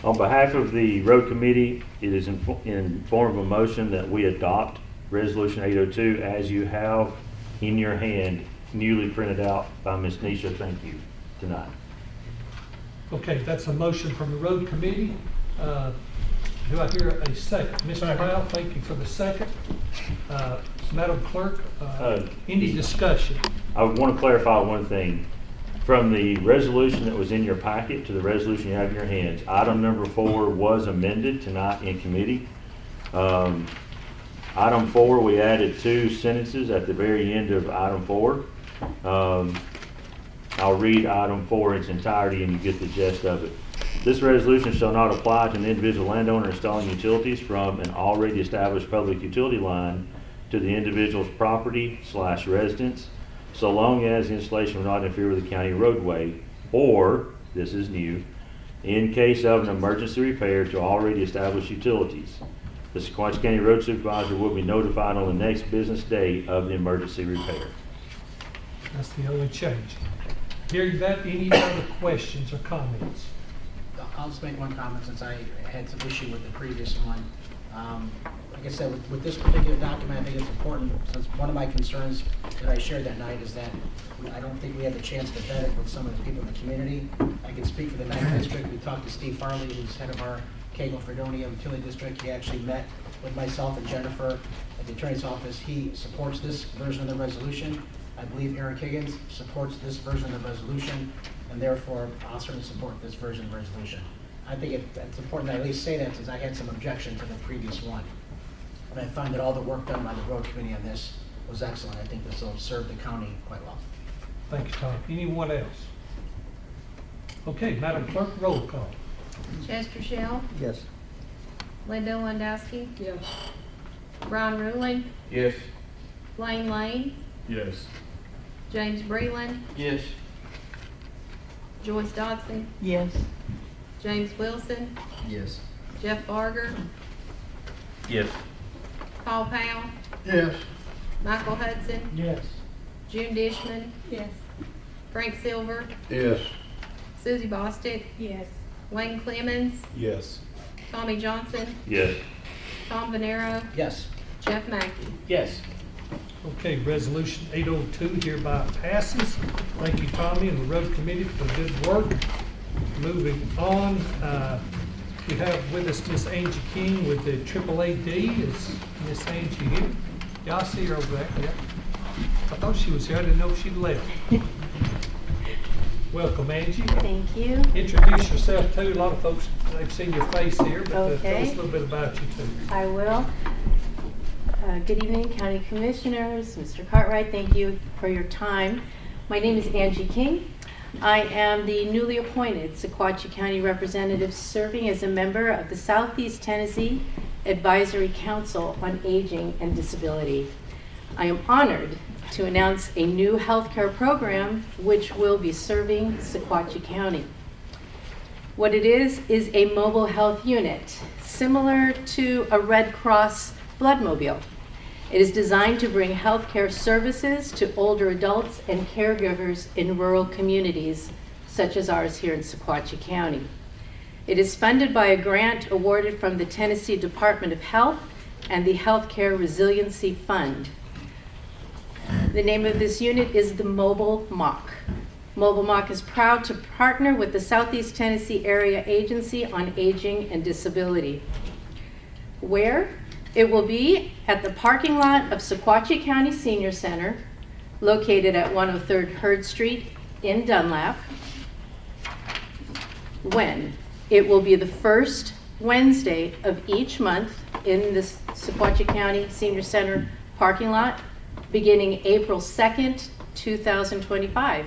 On behalf of the Road Committee, it is in form of a motion that we adopt Resolution 802 as you have in your hand, newly printed out by Ms. Nisha. Thank you tonight. Okay, that's a motion from the Road Committee. Do I hear a second? Mr. Powell, thank you for the second. Madam Clerk, any discussion? I would want to clarify one thing. From the resolution that was in your packet to the resolution you have in your hands, item number 4 was amended tonight in committee. Item 4, we added 2 sentences at the very end of item 4. I'll read item 4 in its entirety and you get the gist of it. This resolution shall not apply to an individual landowner installing utilities from an already established public utility line to the individual's property/residence, so long as the installation will not interfere with the county roadway, or, this is new, in case of an emergency repair to already established utilities. The Sequatchie County Road Supervisor will be notified on the next business day of the emergency repair. That's the only change. Hearing that, any other questions or comments? I'll just make one comment since I had some issue with the previous one. Like I said, with this particular document, I think it's important, since one of my concerns that I shared that night is that I don't think we had the chance to vet it with some of the people in the community. I can speak for the 9th District. We talked to Steve Farley, who's head of our Cagle-Fredonia Utility District. He actually met with myself and Jennifer at the Attorney's Office. He supports this version of the resolution. I believe Eric Higgins supports this version of the resolution, and therefore I'll certainly support this version of the resolution. I think it's important that I at least say that, since I had some objection to the previous one. And I find that all the work done by the road committee on this was excellent. I think this will serve the county quite well. Thank you, Tom. Anyone else? Okay, Madam Clerk, roll call. Chester Shell, Yes. Linda Landowski, Yes. Ron Ruling, Yes. Blaine Lane, Yes. James Breland, Yes. Joyce Dodson, Yes. James Wilson, Yes. Jeff Barger, Yes. Paul Powell, Yes. Michael Hudson, Yes. June Dishman, Yes. Frank Silver, Yes. Susie Bostick, Yes. Wayne Clemens, Yes. Tommy Johnson, Yes. Tom Venero, Yes. Jeff Mackey. Yes. Okay, resolution 802 hereby passes. Thank you, Tommy, and the road committee for the good work. Moving on, we have with us Miss Angie King with the AAAD. Is Miss Angie here? Yeah, I see her over there. Yeah. I thought she was here. I didn't know if she'd left. Welcome, Angie. Thank you. Introduce yourself too. A lot of folks, they've seen your face here, but tell us Okay. a little bit about you too. I will. Good evening, County Commissioners, Mr. Cartwright, thank you for your time. My name is Angie King. I am the newly appointed Sequatchie County Representative serving as a member of the Southeast Tennessee Advisory Council on Aging and Disability. I am honored to announce a new healthcare program which will be serving Sequatchie County. What it is a mobile health unit, similar to a Red Cross bloodmobile. It is designed to bring healthcare services to older adults and caregivers in rural communities, such as ours here in Sequatchie County. It is funded by a grant awarded from the Tennessee Department of Health and the Healthcare Resiliency Fund. The name of this unit is the Mobile MOC. Mobile MOC is proud to partner with the Southeast Tennessee Area Agency on Aging and Disability. Where? It will be at the parking lot of Sequatchie County Senior Center, located at 103rd Hurd Street in Dunlap. When? It will be the first Wednesday of each month in the Sequatchie County Senior Center parking lot, beginning April 2nd, 2025.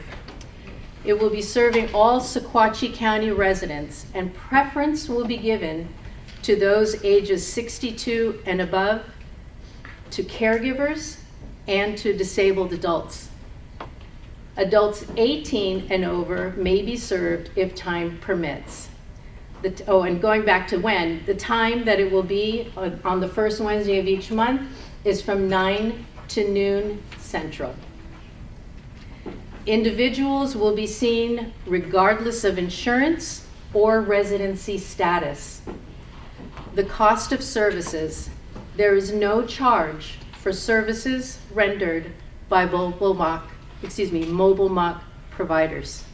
It will be serving all Sequatchie County residents, and preference will be given to those ages 62 and above, to caregivers, and to disabled adults. Adults 18 and over may be served if time permits. And going back to when, the time that it will be on the first Wednesday of each month is from 9 to noon Central. Individuals will be seen regardless of insurance or residency status. The cost of services. There is no charge for services rendered by mobile MOC providers.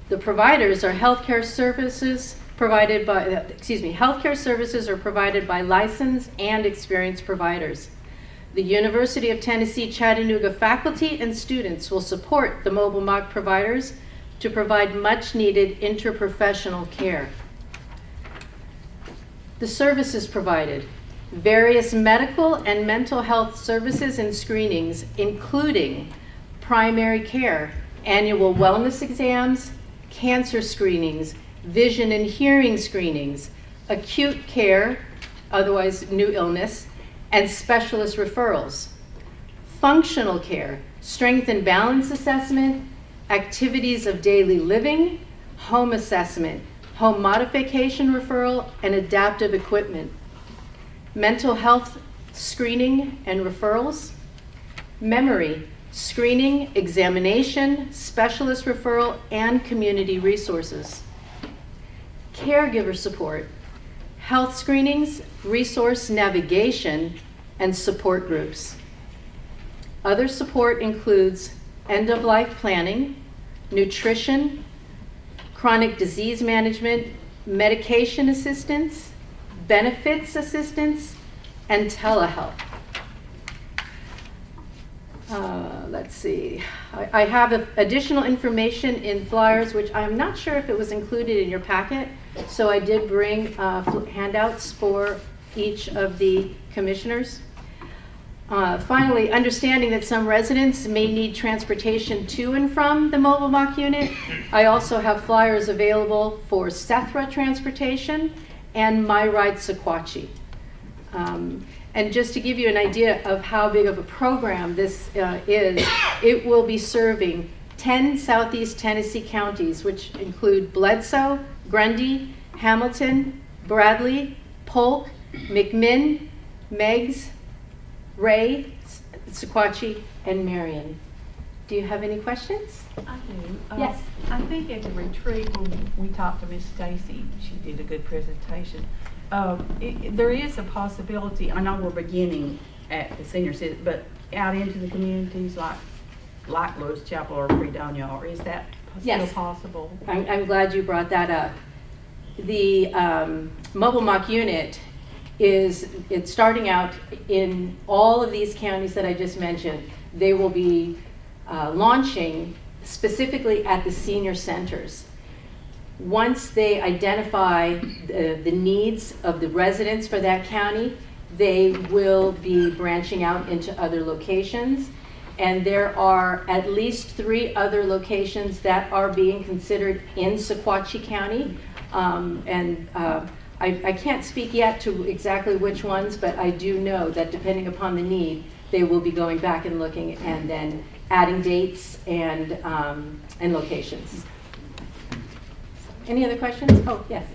The providers are healthcare services provided by, healthcare services are provided by licensed and experienced providers. The University of Tennessee Chattanooga faculty and students will support the mobile MOC providers to provide much needed interprofessional care. The services provided: various medical and mental health services and screenings, including primary care, annual wellness exams, cancer screenings, vision and hearing screenings, acute care, otherwise new illness, and specialist referrals. Functional care, strength and balance assessment, activities of daily living, home assessment, home modification referral, and adaptive equipment. Mental health screening and referrals. Memory, screening, examination, specialist referral, and community resources. Caregiver support, health screenings, resource navigation, and support groups. Other support includes end-of-life planning, nutrition, chronic disease management, medication assistance, benefits assistance, and telehealth. Let's see. I have additional information in flyers, which I'm not sure if it was included in your packet, so I did bring handouts for each of the commissioners. Finally, understanding that some residents may need transportation to and from the mobile mock unit, I also have flyers available for Sethra transportation and My Ride Sequatchie. And just to give you an idea of how big of a program this is, it will be serving 10 Southeast Tennessee counties, which include Bledsoe, Grundy, Hamilton, Bradley, Polk, McMinn, Meigs, Ray, Sequatchie, and Marion. Do you have any questions? I do. Yes. I think at the retreat when we talked to Miss Stacy, she did a good presentation. There is a possibility, I know we're beginning at the senior citizen, but out into the communities like Lewis Chapel or Fredonia, or is that still possible? I'm glad you brought that up. The mobile mock unit it's starting out in all of these counties that I just mentioned. They will be launching specifically at the senior centers. Once they identify the needs of the residents for that county, they will be branching out into other locations. And there are at least 3 other locations that are being considered in Sequatchie County. I can't speak yet to exactly which ones, but I do know that depending upon the need, they will be going back and looking and then adding dates and locations. Any other questions? Oh, yes.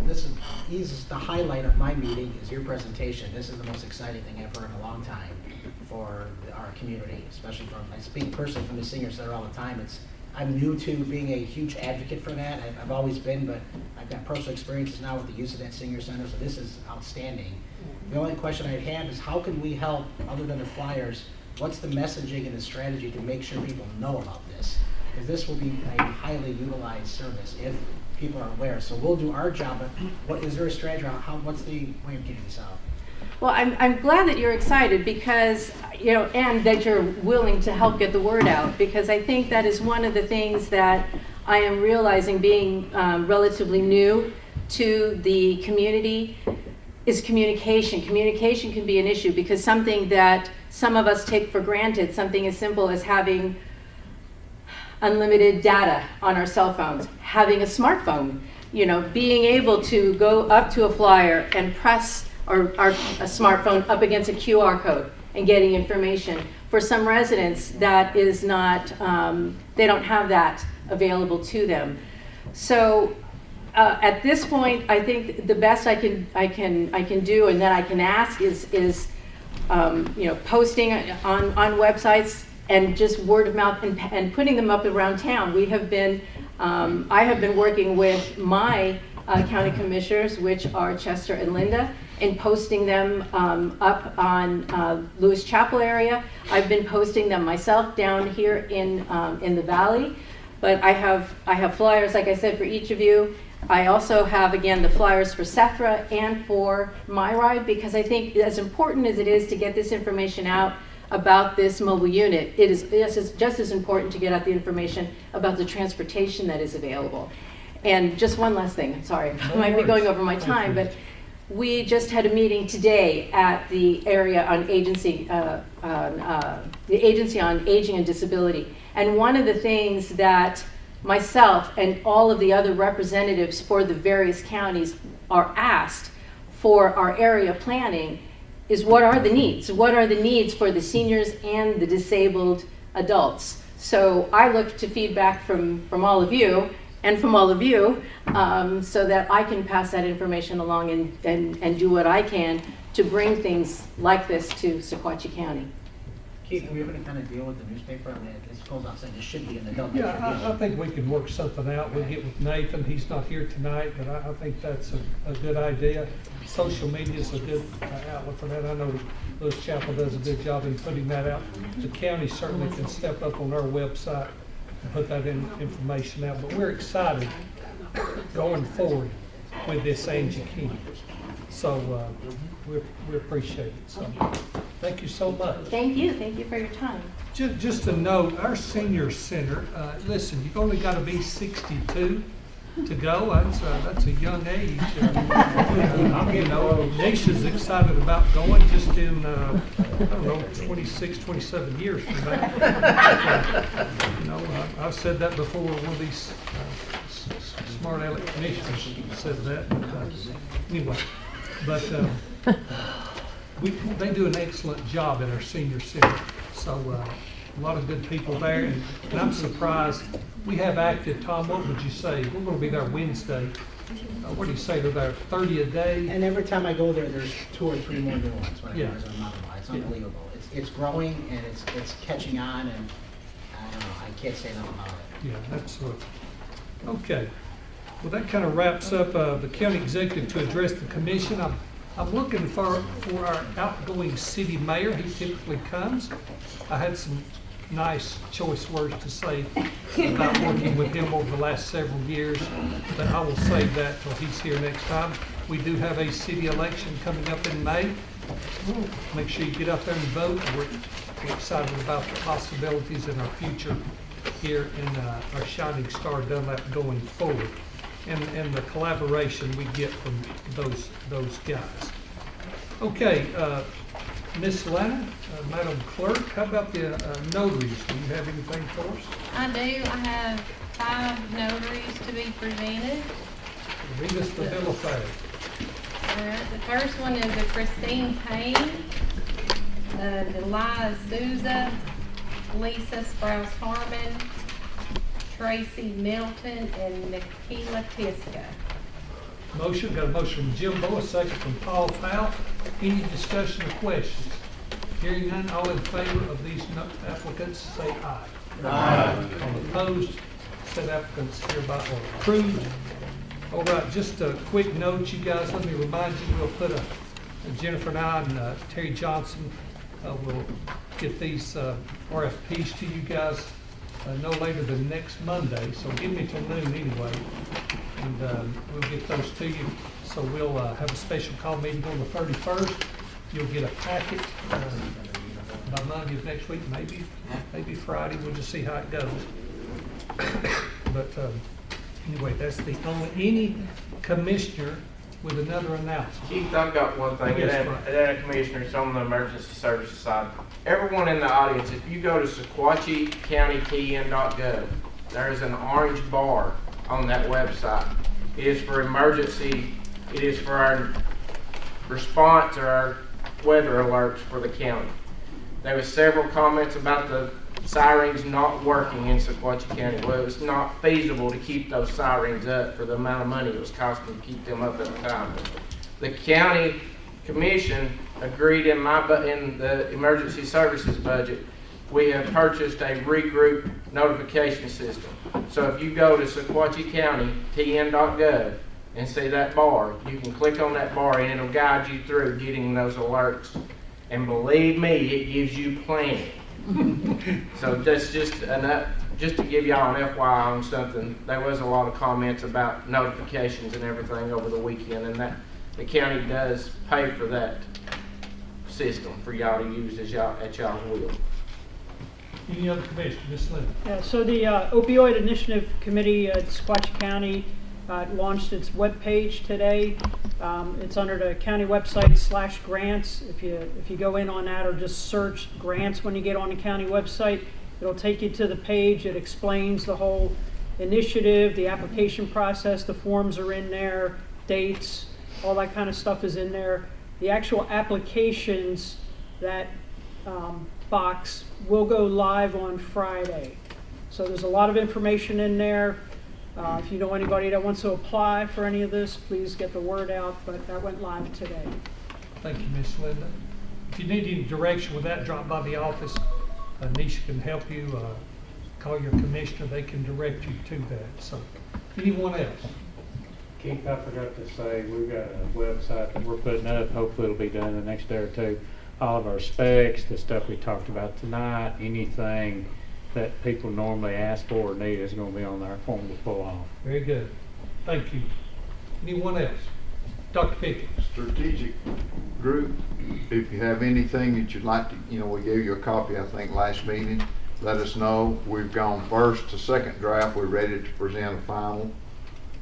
This is the highlight of my meeting, is your presentation. This is the most exciting thing I've heard in a long time for our community, especially from, I speak personally from the senior center all the time. I'm new to being a huge advocate for that. I've always been, but I've got personal experiences now with the use of that senior center, so this is outstanding. The only question I have is how can we help, other than the flyers, what's the messaging and the strategy to make sure people know about this? Because this will be a highly utilized service if people are aware. So we'll do our job, but what is there a strategy? What's the way of getting this out? Well, I'm glad that you're excited because, and that you're willing to help get the word out, because I think that is one of the things that I am realizing being relatively new to the community is communication. Communication can be an issue because something that some of us take for granted, something as simple as having unlimited data on our cell phones, having a smartphone, being able to go up to a flyer and press a smartphone up against a QR code and getting information. For some residents, that is not, they don't have that available to them. So at this point, I think the best I can do and that I can ask is posting on websites and just word of mouth and putting them up around town. We have been, I have been working with my county commissioners, which are Chester and Linda, in posting them up on Lewis Chapel area. I've been posting them myself down here in the valley, but I have flyers, like I said, for each of you. I also have, again, the flyers for Sethra and for My Ride, because I think as important as it is to get this information out about this mobile unit, it is just as important to get out the information about the transportation that is available. And just one last thing, sorry, I might be going over my time, but we just had a meeting today at the area on agency, the Agency on Aging and Disability. And one of the things that myself and all of the other representatives for the various counties are asked for our area planning is what are the needs? What are the needs for the seniors and the disabled adults? So I look to feedback from all of you and from all of you so that I can pass that information along and do what I can to bring things like this to Sequatchie County. Keith, do we have any kind of deal with the newspaper? I mean, this goes out saying this should be in the dump. Yeah, I think we can work something out. We'll get with Nathan. He's not here tonight, but I think that's a good idea. Social media is a good outlet for that. I know Lewis Chapel does a good job in putting that out. The county certainly can step up on our website and put that information out. But we're excited going forward with this Angie King. So we appreciate it. So thank you so much. Thank you. Thank you for your time. Just a note, our senior center, listen, you've only got to be 62 to go. That's a young age. You know, Nisha's excited about going just in, I don't know, 26, 27 years from now. You know, I've said that before. One of these smart aleck commissioners said that. Anyway, but they do an excellent job at our senior center. So a lot of good people there, and I'm surprised. We have active, Tom, what would you say? We're going to be there Wednesday. What do you say? They're there 30 a day? And every time I go there, there's 2 or 3 more new ones. Yeah. It's unbelievable. It's growing and it's catching on, and I don't know, I can't say enough about it. Yeah, absolutely. Okay. Well, that kind of wraps up the county executive to address the commission. I'm looking for our outgoing city mayor. He typically comes. I had some nice choice words to say about working with him over the last several years, but I will save that till he's here next time. We do have a city election coming up in May. Make sure you get out there and vote. We're excited about the possibilities in our future here in our Shining Star Dunlap going forward, and the collaboration we get from those guys. Okay, Miss Lana, Madam Clerk, how about the notaries? Do you have anything for us? I do. I have 5 notaries to be presented. Read us the bill of fare. All right. The first one is a Christine Payne, Delilah Souza, Lisa Sprouse Harmon, Tracy Milton, and Nikila Tiska. Motion, got a motion from Jim Bowe, a second from Paul Fowl. Any discussion or questions? Hearing none, all in favor of these applicants, say aye. Aye. All opposed, said applicants hereby are approved. All right, just a quick note, you guys, let me remind you, we'll put Jennifer and I and Terry Johnson will get these RFPs to you guys no later than next Monday, so give me till noon anyway, and we'll get those to you. So we'll have a special call meeting on the 31st. You'll get a packet by Monday of next week, maybe Friday. We'll just see how it goes. But anyway, that's the only, any commissioner with another announcement. Keith, I've got one thing. Yes, That commissioner's on the emergency services side. Everyone in the audience, if you go to SequatchieCountyTN.gov, there's an orange bar on that website. It is for emergency. It is for our response or our weather alerts for the county. There was several comments about the sirens not working in Sequatchie County. Well, it was not feasible to keep those sirens up for the amount of money it was costing to keep them up at the time. The county commission agreed in the emergency services budget, we have purchased a regroup notification system. So if you go to SequatchieCountyTN.gov and see that bar, you can click on that bar and it'll guide you through getting those alerts. And believe me, it gives you plenty. So that's just to give y'all an FYI on something. There was a lot of comments about notifications and everything over the weekend, and that the county does pay for that system for y'all to use at y'all's will. Any other commissioner, Ms. Lynn? Yeah, so the Opioid Initiative Committee at Sequatchie County launched its webpage today. It's under the county website /grants. If you go in on that or just search grants when you get on the county website, it'll take you to the page. It explains the whole initiative, the application process, the forms are in there, dates, all that kind of stuff is in there. The actual applications, that box will go live on Friday. So there's a lot of information in there. If you know anybody that wants to apply for any of this, please get the word out, but that went live today. Thank you, Miss Linda. If you need any direction with that, drop by the office. Nisha can help you. Call your commissioner, they can direct you to that. So, anyone else? Keith, I forgot to say, we've got a website that we're putting up. Hopefully it'll be done in the next day or two. All of our specs, the stuff we talked about tonight, anything that people normally ask for or need is going to be on there for them to pull off. Very good. Thank you. Anyone else? Dr. Pickett. Strategic group, if you have anything that you'd like to, we gave you a copy, I think, last meeting. Let us know. We've gone first to second draft. We're ready to present a final.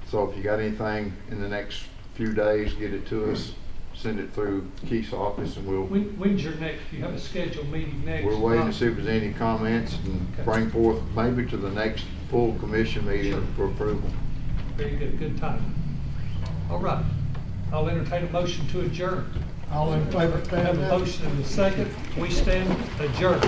So if you got anything in the next few days, get it to us. Send it through Keith's office and we'll... When's your next, you have a scheduled meeting next We're waiting to month? see if there's any comments and Okay. bring forth maybe to the next full commission meeting for approval. Very good. Good timing. All right. I'll entertain a motion to adjourn. All in favor, I stand have a up. motion and a second. We stand adjourned.